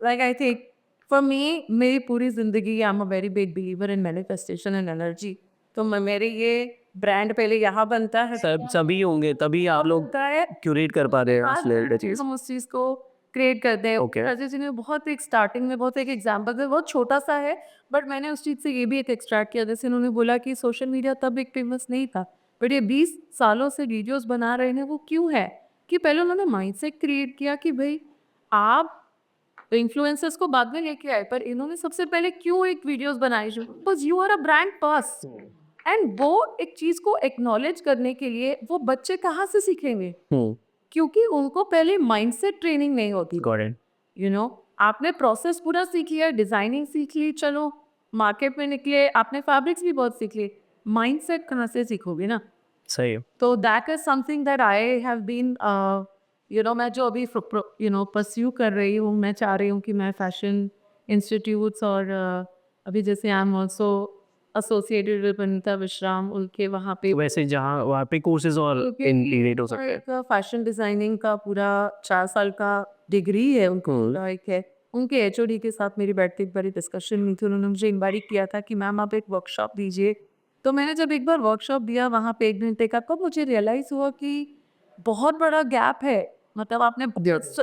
Like I think for me मेरी पूरी ज़िंदगी आई am a very big believer in manifestation and energy. तो मेरे ये ब्रांड पहले यहाँ बनता है, सब सभी होंगे तभी आप लोग बनता है, क्यूरेट कर पा रहे हैं आज उस रिलेटेड चीज। हम उस चीज़ को क्रिएट करते हैं। Okay. अजय जी ने बहुत एक स्टार्टिंग में बहुत एक एग्जाम्पल बहुत छोटा सा है, बट मैंने उस चीज़ से ये भी एक एक्सट्रैक्ट किया। जैसे उन्होंने बोला कि सोशल मीडिया तब एक फेमस नहीं था, बट ये 20 सालों से वीडियोस बना रहे हैं। वो क्यों है कि पहले उन्होंने माइंडसेट क्रिएट किया कि भाई आप इन्फ्लुएंसर्स को बाद में लेके आए, पर इन्होंने सबसे पहले क्यों एक वीडियोस बनाई? Because you are a brand pass, and वो एक चीज़ को एक्नॉलेज करने के लिए वो बच्चे कहाँ से सीखेंगे? क्योंकि उनको पहले माइंडसेट ट्रेनिंग नहीं होती। Got it. यू नो आपने प्रोसेस पूरा सीख लिया, डिजाइनिंग सीख ली, चलो मार्केट में निकले, आपने फैब्रिक्स भी बहुत सीख लिए, माइंडसेट कहाँ से सीखोगे ना। सही है। तो that is something that I have been मैं जो अभी परस्यू कर रही हूँ, मैं चाह रही हूँ कि मैं फैशन इंस्टीट्यूट्स और अभी जैसे I am also associated with Vanita विश्राम, उनके वहाँ पे वैसे जहाँ वहाँ पे कोर्सेज और इंटीग्रेट हो सकते हैं। फैशन डिजाइनिंग का पूरा 4 साल का डिग्री है उनको, एक है उनके एचओडी के साथ मेरी बैठते एक बारी डिस्कशन हुई थी। उन्होंने मुझे इनवाइट किया था कि मैम आप एक वर्कशॉप दीजिए। तो मैंने जब एक बार वर्कशॉप दिया वहाँ पे 1 घंटे का, तब मुझे रियलाइज हुआ कि बहुत बड़ा गैप है। मतलब आपने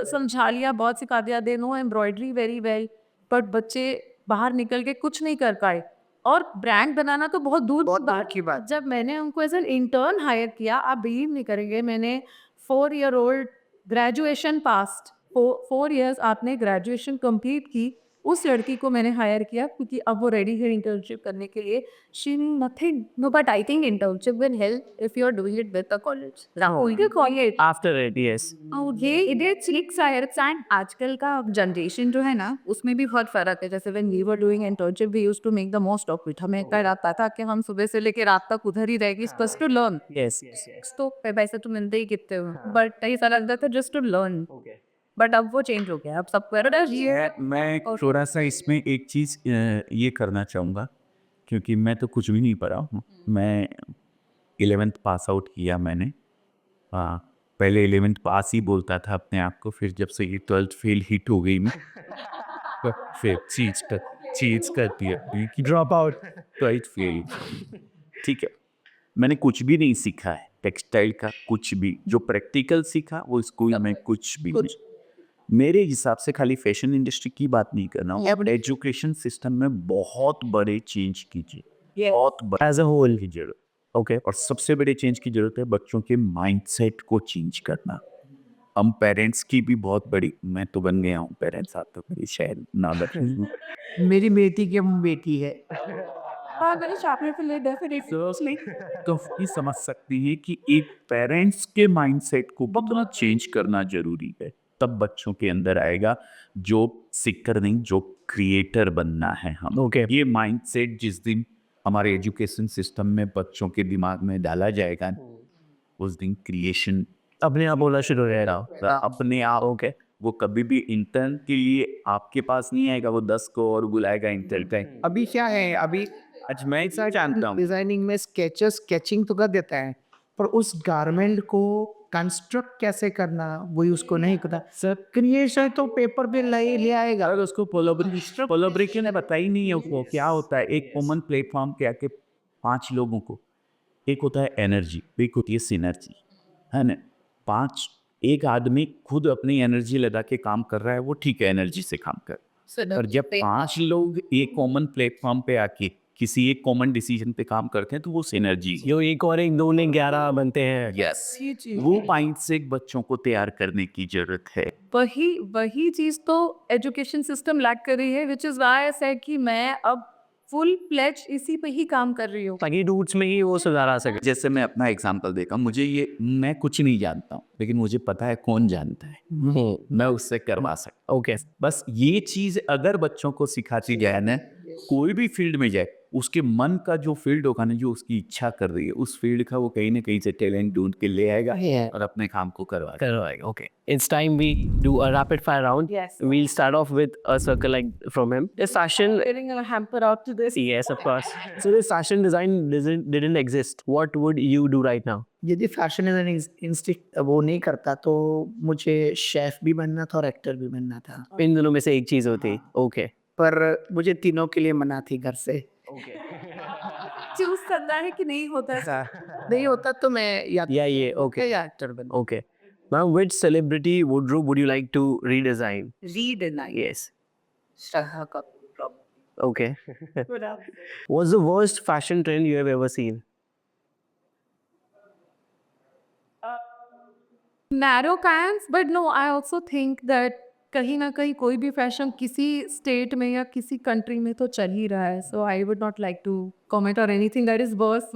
समझा लिया, बहुत सिखा दिया, they know embroidery very well, but बच्चे बाहर निकल के कुछ नहीं कर पाए। और ब्रांड बनाना तो बहुत दूर की बात। जब मैंने उनको एज एन इंटर्न हायर किया, आप बिलीव नहीं करेंगे, मैंने 4 year old graduation past 4 years आपने ग्रेजुएशन कंप्लीट की उस लड़की को मैंने हायर किया, क्योंकि अब वो रेडी है इंटर्नशिप करने के लिए। She nothing no, but I think internship will help if you are doing it with the college. After it, yes. और ये इडियट्स लिक्स आयर्स एंड आजकल का जनरेशन जो है ना, उसमें भी बहुत फर्क है। जैसे when we were doing internship we used to make the most of it. हमें कर आता था कि हम सुबह से लेकर रात तक उधर ही रहेंगे जस्ट टू लर्न। यस। तो पैसे तो मिलते ही कितने हो, बट ऐसा लगता था जस्ट टू लर्न। बट अब वो चेंज हो गया, अब सबको ये मैं थोड़ा सा इसमें एक चीज़ ये करना चाहूँगा, क्योंकि मैं तो कुछ भी नहीं पढ़ा हूँ। मैं 11th पास आउट किया मैंने। पहले 11th पास ही बोलता था अपने आप को, फिर जब से ये 12th फेल हिट हो गई मैं तो फिर चीज कर दिया कि ड्रॉप आउट, 12th फेल। ठीक है, मैंने कुछ भी नहीं सीखा है टेक्सटाइल का, कुछ भी जो प्रैक्टिकल सीखा वो स्कूल में कुछ भी नहीं। मेरे हिसाब से खाली फैशन इंडस्ट्री की बात नहीं कर रहा हूँ, अब एजुकेशन सिस्टम में बहुत बड़े चेंज कीजिए, बहुत बड़े एज अ होल। की जरूरत। ओके। और सबसे बड़े चेंज की जरूरत है बच्चों के माइंडसेट को चेंज करना। हम पेरेंट्स की भी बहुत बड़ी, मैं तो बन गया हूँ पेरेंट्स, आप तो मेरी शायद ना बने। मेरी बेटी की बेटी है। तो ये समझ सकती है कि एक पेरेंट्स के माइंडसेट को कितना चेंज करना जरूरी है, तब बच्चों के अंदर आएगा जो सीकर नहीं, जो क्रिएटर बनना है हम। Okay. ये माइंडसेट जिस दिन हमारे एजुकेशन सिस्टम में बच्चों के दिमाग में डाला जाएगा, उस दिन क्रिएशन अपने आप बोलना शुरू हो जाएगा। अपने आप। ओके। वो कभी भी इंटर्न के लिए आपके पास नहीं आएगा, वो 10 को और बुलाएगा इंटर्न का। अभी क्या है, अभी अच्छा, मैं ऐसा जानता हूँ। डिजाइनिंग में स्केचिंग तो कर देता है, पर उस गारमेंट को कंस्ट्रक्ट कैसे करना वही उसको नहीं पता। सर क्रिएशन तो पेपर पे ले आएगा। अगर उसको कोलैबोरेशन पता ही नहीं है उसको क्या होता है। एक कॉमन प्लेटफॉर्म के आके 5 लोगों को, एक होता है एनर्जी, एक होती है सिनर्जी, है ना। 5 एक आदमी खुद अपनी एनर्जी लगा के काम कर रहा है, वो ठीक है, एनर्जी से काम कर। और जब 5 लोग एक कॉमन प्लेटफॉर्म पे आके किसी एक कॉमन डिसीजन पे काम करते हैं तो वो सिनर्जी। यो एक और एक 2 ने 11 बनते हैं। यस, वो माइंडसेट बच्चों को तैयार करने की जरूरत है। वही चीज तो एजुकेशन सिस्टम लैक कर रही है, which is why I said कि मैं अब फुल प्लेज इसी पे ही काम कर रही हूँ, ताकि रूट्स में ही वो सुधार आ सके। जैसे मैं अपना एग्जांपल देखा, मुझे ये, मैं कुछ नहीं जानता हूँ लेकिन मुझे पता है कौन जानता है, मैं उससे करवा सकता। ओके। बस ये चीज अगर बच्चों को सिखाती जाए ना, कोई भी फील्ड में जाए, उसके मन का जो फील्ड होगा ना, जो उसकी इच्छा कर रही है उस फील्ड का, वो कहीं ना कहीं से टैलेंट ढूंढ के ले आएगा और अपने काम को करवाएगा। Okay. It's time we do a rapid fire round. Yes. We'll start off with a circle like from him. This fashion. getting a hamper out to this. Yes, of course. So this fashion design didn't exist. What would you do right now? यदि fashion institute वो नहीं करता तो मुझे chef भी बनना था और एक्टर भी बनना था, इन दोनों में से एक चीज होती। Okay. पर मुझे तीनों के लिए मना थी घर से। चूज करना है कि नहीं होता है। ऐसा नहीं होता तो मैं या Yeah. Okay. या एक्टर बन। Okay. Now, which celebrity wardrobe would you like to redesign? Read in Yes. Shraddha Kapoor. Okay. What's the worst fashion trend you have ever seen? Narrow cans, but no I also think that कहीं ना कहीं कोई भी fashion किसी state में या किसी country में तो चल ही रहा है, so I would not like to comment और anything that is worse.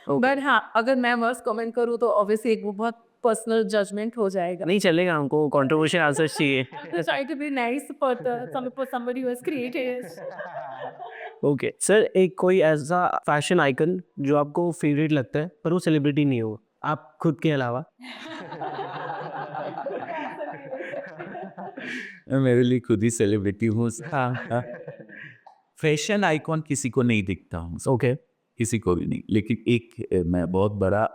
But हाँ, अगर मैं वर्स कमेंट करूँ तो ऑब्वियसली एक वो बहुत पर्सनल जजमेंट हो जाएगा. नहीं चलेगा, हमको कंट्रोवर्शियल आंसर्स चाहिए. Try to be nice for somebody who has created. Okay sir, एक कोई ऐसा फैशन आइकन जो आपको फेवरेट लगता है पर वो सेलिब्रिटी नहीं हो, आप खुद के अलावा? मैं मेरे लिए खुद ही सेलिब्रिटी हूँ. हाँ, फैशन आइकॉन किसी को नहीं दिखता हूँ, ओके. किसी को भी नहीं. लेकिन एक मैं बहुत बड़ा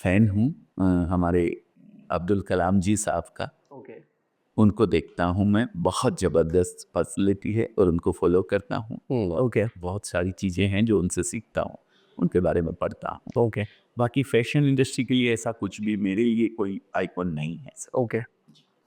फैन हूँ हमारे अब्दुल कलाम जी साहब का. ओके. उनको देखता हूँ मैं, बहुत ज़बरदस्त पर्सनैलिटी है और उनको फॉलो करता हूँ. ओके. बहुत सारी चीज़ें हैं जो उनसे सीखता हूँ, उनके बारे में पढ़ता हूँ. ओके. बाकी फैशन इंडस्ट्री के लिए ऐसा कुछ भी मेरे लिए कोई आइकॉन नहीं है सर. ओके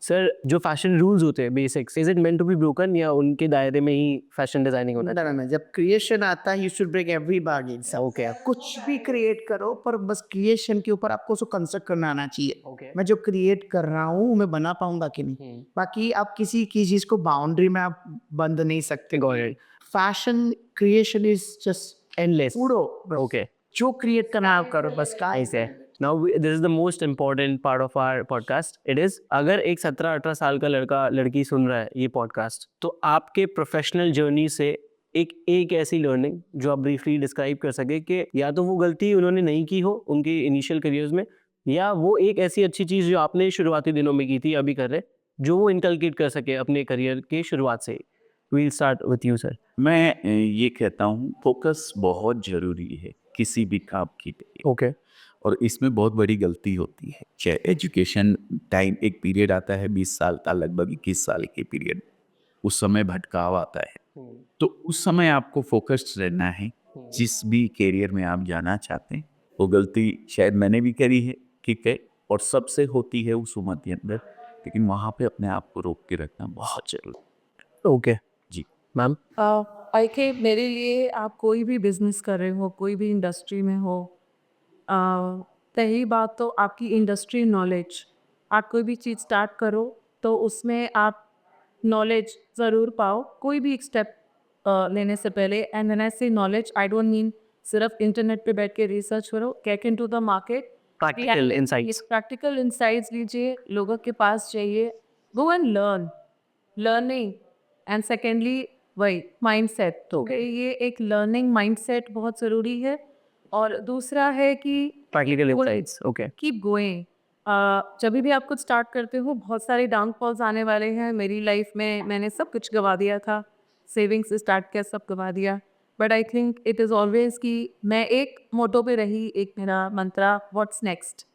सर, जो फैशन रूल्स होते हैं basics, is it meant to be broken या उनके दायरे में ही फैशन डिजाइनिंग होना चाहिए? ना जब क्रिएशन आता है you should break every bargain. Okay. कुछ भी क्रिएट करो पर बस क्रिएशन के ऊपर आपको उसको कंस्ट्रक्ट करना आना चाहिए. ओके. मैं जो क्रिएट कर रहा हूँ मैं बना पाऊंगा कि नहीं. बाकी आप किसी की चीज को बाउंड्री में आप बंद नहीं सकते. Got it. Fashion creation is just Endless. उड़ो. ओके. जो क्रिएट करना है आप करो बस. Nice है. Now this is the most important part of our podcast. It is, अगर एक 17-18 साल का लड़का लड़की सुन रहा है ये पॉडकास्ट, तो आपके प्रोफेशनल जर्नी से एक ऐसी लर्निंग जो आप ब्रीफली डिस्क्राइब कर सके कि या तो वो गलती उन्होंने नहीं की हो उनके इनिशियल करियर्स में, या वो एक ऐसी अच्छी चीज़ जो आपने शुरुआती दिनों में की थी अभी कर रहे, जो वो इनकलकेट कर सके अपने करियर के शुरुआत से. We'll start with you, sir. मैं ये कहता हूँ फोकस बहुत ज़रूरी है किसी भी काम के लिए. ओके. और इसमें बहुत बड़ी गलती होती है. चाहे एजुकेशन टाइम एक पीरियड आता है 20 साल का, लगभग 21 साल के पीरियड, उस समय भटकाव आता है. तो उस समय आपको फोकस्ड रहना है जिस भी कैरियर में आप जाना चाहते हैं. वो गलती शायद मैंने भी करी है, ठीक है, और सबसे होती है उस उम्र के अंदर, लेकिन वहाँ पे अपने आप को रोक के रखना बहुत जरूरी है. ओके जी मैम. आई थिंक मेरे लिए आप कोई भी बिजनेस कर रहे हो, कोई भी इंडस्ट्री में हो, पहली बात तो आपकी इंडस्ट्री नॉलेज. आप कोई भी चीज़ स्टार्ट करो तो उसमें आप नॉलेज ज़रूर पाओ कोई भी एक स्टेप लेने से पहले. एंड व्हेन आई से नॉलेज आई डोंट मीन सिर्फ इंटरनेट पे बैठ के रिसर्च करो. Get into the market. Practical insights. Practical insights लीजिए, लोगों के पास जाइए, go and learn. Learning and secondly वही माइंडसेट. तो ये एक लर्निंग माइंडसेट बहुत ज़रूरी है. और दूसरा है कि Practical insights. Okay. Keep going. जब भी आप कुछ स्टार्ट करते हो बहुत सारे डाउनफॉल्स आने वाले हैं. मेरी लाइफ में मैंने सब कुछ गवा दिया था, सेविंग्स से स्टार्ट किया, सब गवा दिया. But I think it is always कि मैं एक मोटो पे रही, एक मेरा mantra, what's next.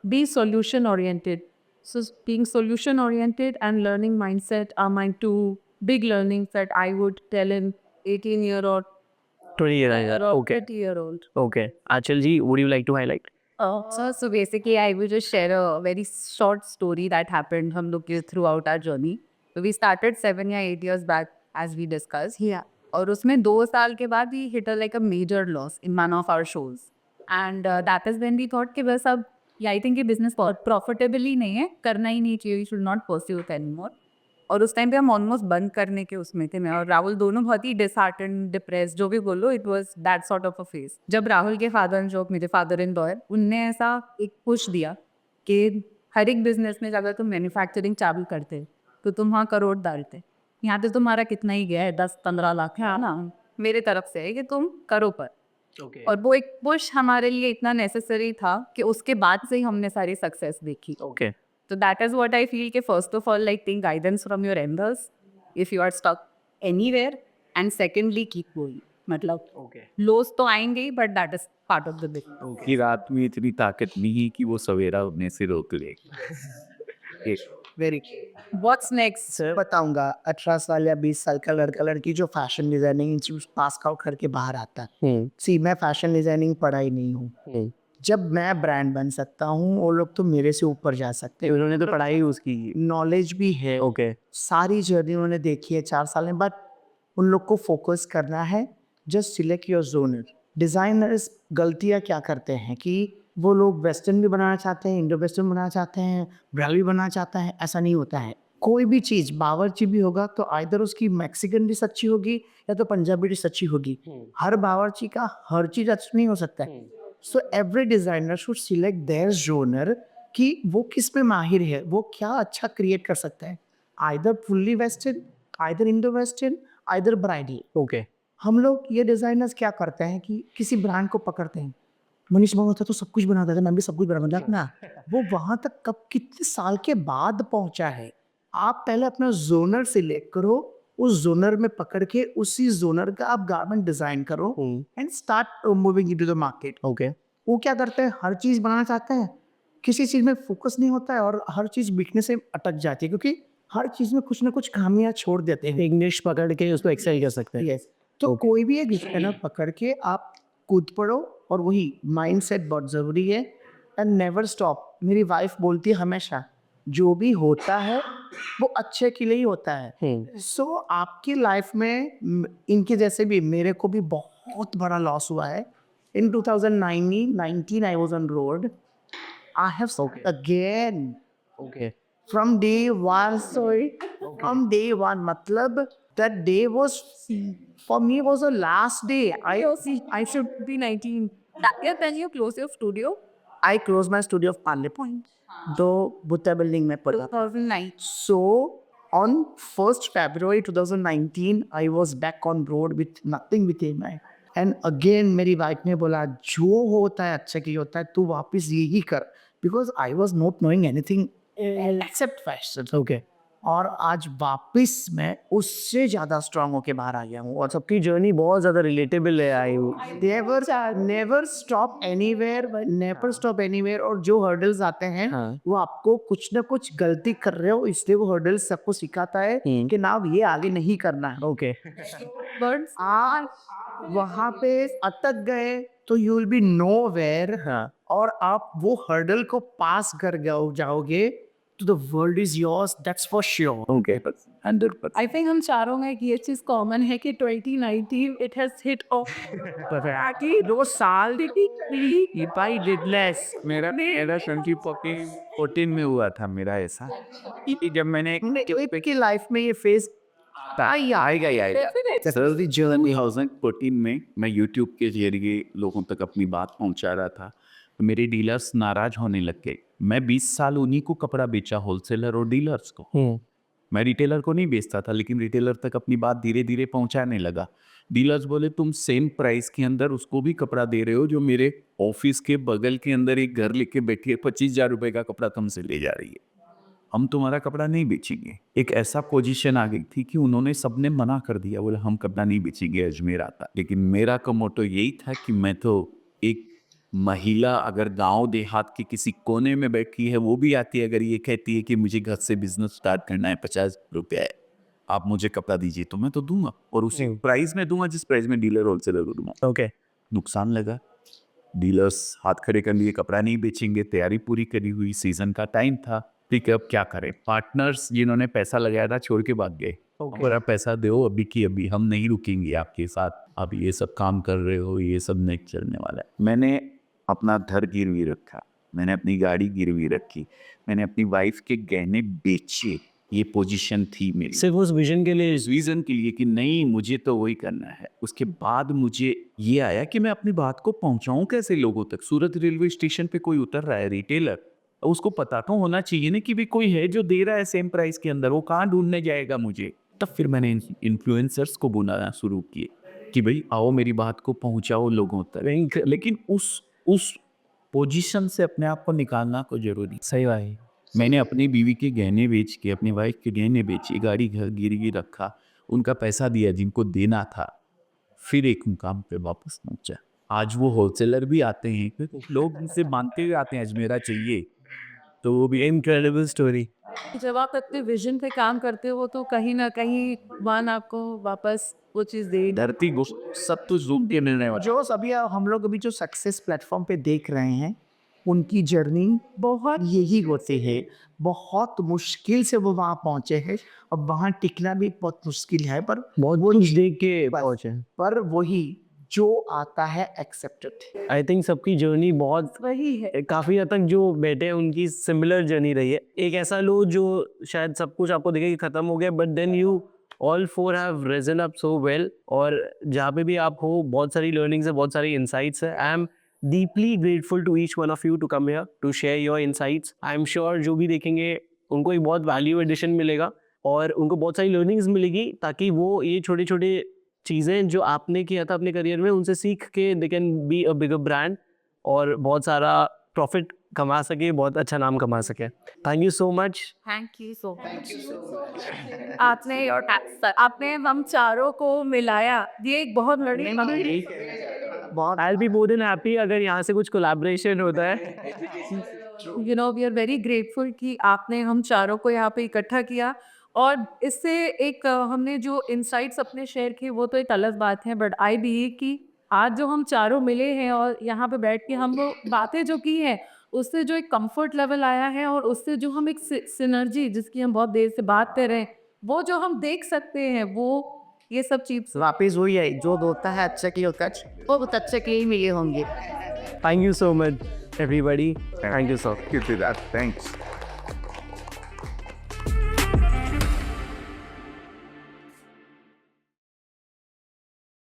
Be solution oriented. So being solution oriented and learning mindset are my two big learnings that I would tell an 18-year-old 20-year-old. or Okay. 30-year-old. Okay. Achal ji, would you like to highlight? So basically, I will just share a very short story that happened हम लोग के throughout our journey. So we started 7 या 8 years back as we discussed. Yeah. और उसमें 2 साल के बाद we hit like a major loss in one of our shows. And that is when we thought कि बस अब I think ये business profitably नहीं है, करना ही नहीं चाहिए, we should not pursue it anymore. और उस टाइम पे हम ऑलमोस्ट बंद करने के उसमें थे. मैं और राहुल दोनों बहुत ही डिसहार्टन, डिप्रेस, जो भी बोलो, it was that sort of a phase. जब राहुल के फादर जो मेरे फादर इन लॉ है, उनने ऐसा एक पुश दिया कि हर एक बिजनेस में अगर तुम मैन्युफैक्चरिंग चालू करते तो तुम वहाँ करोड़ डालते. यहाँ पे तुम्हारा कितना ही गया है, 10-15 लाख है ना. मेरे तरफ से है कि तुम करो पर. Okay. और वो एक पुश हमारे लिए इतना नेसेसरी था कि उसके बाद से ही हमने सारी सक्सेस देखी. Okay. So that is what I feel कि first of all like take guidance from your elders if you are stuck anywhere, and secondly keep going. मतलब Okay. lows तो आएंगे ही, but that is part of the business. कि रात में इतनी ताकत नहीं है कि वो सवेरा होने से रोक ले. Very What's next? Sir. बताऊंगा. 18 साल या 20 साल का लड़का लड़की जो fashion designing institute pass out करके बाहर आता है, सी मैं फैशन डिजाइनिंग पढ़ा ही नहीं हूँ. जब मैं ब्रांड बन सकता हूँ वो लोग तो मेरे से ऊपर जा सकते हैं. उन्होंने तो पढ़ाई यूज की. नॉलेज भी है, ओके. सारी जर्नी उन्होंने देखी है 4 साल में. बट उन लोग को फोकस करना है. Just select your genre. Designers गलतियाँ क्या करते हैं कि वो लोग वेस्टर्न भी बनाना चाहते हैं, इंडो वेस्टर्न बनाना चाहते हैं, ब्रांड भी बनाना चाहता है. ऐसा नहीं होता है. कोई भी चीज़ बावर्ची भी होगा तो आइदर उसकी मैक्सिकन डिश अच्छी होगी या तो पंजाबी डिश अच्छी होगी. हर बावर्ची का हर चीज़ अच्छा नहीं हो सकता है. So every designer should select their genre कि वो किस में माहिर है, वो क्या अच्छा क्रिएट कर सकता है, either fully western, either Indo western, either bridal. Okay हम लोग ये डिजाइनर्स क्या करते हैं कि किसी ब्रांड को पकड़ते हैं, मनीष मल्होत्रा तो सब कुछ बनाता था, मैं भी सब कुछ बना ना, वो वहां तक कब कितने साल के बाद पहुंचा है। आप पहले अपना जोनर सिलेक्ट करो, उस जोनर में पकड़ के उसी जोनर का आप गारमेंट डिजाइन करो and start moving into the market. Okay वो क्या करते हैं, हर चीज बनाना चाहते हैं, किसी चीज में फोकस नहीं होता है और हर चीज बिकने से अटक जाती है, क्योंकि हर चीज में कुछ ना कुछ खामियां छोड़ देते हैं। एक निश पकड़ के उसको एक्सेल कर सकते हैं। यस, तो कोई भी एक डिजाइनर पकड़ के आप कूद पड़ो, और वही माइंडसेट बहुत जरूरी है, एंड नेवर स्टॉप। मेरी वाइफ बोलती है हमेशा, जो भी होता है वो अच्छे के लिए ही होता है। सो आपकी लाइफ में इनके जैसे भी मेरे को भी बहुत बड़ा लॉस हुआ है। इन 2019 I was on road. I have again okay from day one. Sorry, from day one. मतलब that day was for me was the last day. I should be 19. Yeah, then you close your studio. I closed my studio of Parle Point, दो Buddha building में पड़ा। 2009. So on 1st February 2019, I was back on road with nothing with him. And again मेरी wife ने बोला, जो होता है अच्छे के लिए होता है, तू वापस यही कर, because I was not knowing anything except fashion. Okay और आज वापस मैं उससे ज्यादा स्ट्रांग होके बाहर आ गया हूँ। और सबकी जर्नी बहुत ज़्यादा रिलेटेबल है। I never stop anywhere. और जो हर्डल्स आते हैं, हाँ। वो आपको कुछ ना कुछ गलती कर रहे हो, इसलिए वो हर्डल्स सबको सिखाता है कि ना अब ये आगे नहीं करना है। Okay Birds. आज वहां पे अटक गए तो यू विल बी नोवेयर। हाँ और आप वो हर्डल को पास कर जाओगे तो the world is yours, that's for sure. Okay 100%। I think हम चारों में एक ये चीज कॉमन है कि 2019 it has hit off. कि 2 साल if I did less, मेरा 2014 में हुआ था मेरा ऐसा, कि जब मैंने की लाइफ में ये फेज आएगा। सर जर्नी 2014 में मैं यूट्यूब के जरिए लोगों तक अपनी बात पहुंचा रहा था, तो मेरे डीलर्स नाराज होने लग गए। मैं 20 साल उन्हीं को कपड़ा बेचा, होलसेलर और डीलर्स को। मैं रिटेलर को नहीं बेचता था, लेकिन रिटेलर तक अपनी बात धीरे धीरे पहुंचाने लगा। डीलर्स बोले, तुम सेम प्राइस के अंदर उसको भी कपड़ा दे रहे हो जो मेरे ऑफिस के बगल के अंदर एक घर लेके बैठी है, 25,000 रुपए का कपड़ा तुमसे ले जा रही है, हम तुम्हारा कपड़ा नहीं बेचेंगे। एक ऐसा पोजीशन आ गई थी कि उन्होंने सबने मना कर दिया, बोले हम कपड़ा नहीं बेचेंगे अजमेर आता। लेकिन मेरा का मोटो यही था कि मैं तो एक महिला अगर गांव देहात के किसी कोने में बैठी है, वो भी आती है, अगर ये कहती है कि मुझे घर से बिजनेस स्टार्ट करना है, 50 रुपया है, आप मुझे कपड़ा दीजिए, तो मैं तो दूंगा, और उसी प्राइस में दूंगा जिस प्राइस में डीलर होलसेलर को दूंगा। ओके नुकसान लगा, डीलर्स हाथ खड़े कर लिए, कपड़ा नहीं बेचेंगे, तैयारी पूरी करी हुई, सीजन का टाइम था। ठीक है, अब क्या करें। पार्टनर्स जिन्होंने पैसा लगाया था छोड़ के भाग गए, और आप पैसा दो अभी की अभी, हम नहीं रुकेंगे आपके साथ, आप ये सब काम कर रहे हो, ये सब नहीं चलने वाला है। मैंने अपना घर गिरवी रखा, मैंने अपनी गाड़ी गिरवी रखी, मैंने अपनी वाइफ के गहने बेचे। ये पोजीशन थी मेरी सिर्फ उस विजन के लिए। इस रीज़न के लिए कि नहीं मुझे तो वही करना है। उसके बाद मुझे ये आया कि मैं अपनी बात को पहुंचाऊं कैसे लोगों तक। सूरत रेलवे स्टेशन पे कोई उतर रहा है रिटेलर, उसको पता तो होना चाहिए ना कि भी कोई है जो दे रहा है सेम प्राइस के अंदर, वो कहाँ ढूंढने जाएगा मुझे। तब फिर मैंने इन्फ्लुएंसर्स को बुलाना शुरू किए कि भाई आओ मेरी बात को पहुंचाओ लोगों तक। लेकिन उस पोजीशन से अपने आप को निकालना को जरूरी। सही बात है। मैंने अपनी बीवी के गहने बेच के, अपनी वाइफ के गहने बेचे, गाड़ी घर गिरवी रखा, उनका पैसा दिया जिनको देना था, फिर एक मुकाम पे वापस पहुंचा। आज वो होलसेलर भी आते हैं, क्योंकि लोग उनसे मानते हुए आते हैं अजमेरा चाहिए, तो वो भी इनक्रेडिबल स्टोरी। जब आप अपने विजन पे काम करते हो तो कहीं ना कहीं भगवान आपको वापस वो चीज़ दे। धरती सब तो जूम के मिलने वाला। जो सभी हम लोग अभी जो सक्सेस प्लेटफॉर्म पे देख रहे हैं, उनकी जर्नी बहुत यही होती है, बहुत मुश्किल से वो वहाँ पहुँचे हैं, और वहाँ टिकना भी बहुत मुश्किल है, पर बहुत कुछ देख के पहुंचे। पर वही जो आता है एक्सेप्टेड। आई थिंक सबकी जर्नी बहुत वही है। काफ़ी हद तक जो बैठे हैं उनकी सिमिलर जर्नी रही है। एक ऐसा लो जो शायद सब कुछ आपको दिखे कि ख़त्म हो गया, but then you all four have risen up so well. और जहाँ पे भी आप हो बहुत सारी लर्निंग्स है, बहुत सारी इंसाइट्स है। I am deeply grateful to each one of you to come here to share your insights. I'm sure जो भी देखेंगे उनको एक बहुत वैल्यू एडिशन मिलेगा और उनको बहुत सारी लर्निंग्स मिलेगी ताकि वो ये छोटे छोटे चीज़ें जो आपने किया था अपने करियर में उनसे सीख के they can be a bigger brand और बहुत सारा प्रॉफिट कमा सके, बहुत अच्छा नाम कमा सके. Thank you so much. Thank you so much. आपने हम चारों को मिलाया, ये एक बहुत बड़ी I'll be more than happy अगर यहाँ से कुछ कोलैबोरेशन होता है. You know we are very grateful कि आपने हम चारों को यहाँ पे इकट्ठा किया और इससे एक हमने जो इनसाइट्स अपने शेयर किए वो तो एक अलग बात है, बट आई बिलीव कि आज जो हम चारों मिले हैं और यहाँ पे बैठ के हम वो बातें जो की हैं उससे जो एक कंफर्ट लेवल आया है और उससे जो हम एक सिनर्जी जिसकी हम बहुत देर से बात कर रहे हैं वो जो हम देख सकते हैं वो ये सब चीज वापिस वही है, जो होता है अच्छे के होता है वो बहुत अच्छे के ही मिले होंगे. Thank you so much everybody. Thank you sir. Thanks.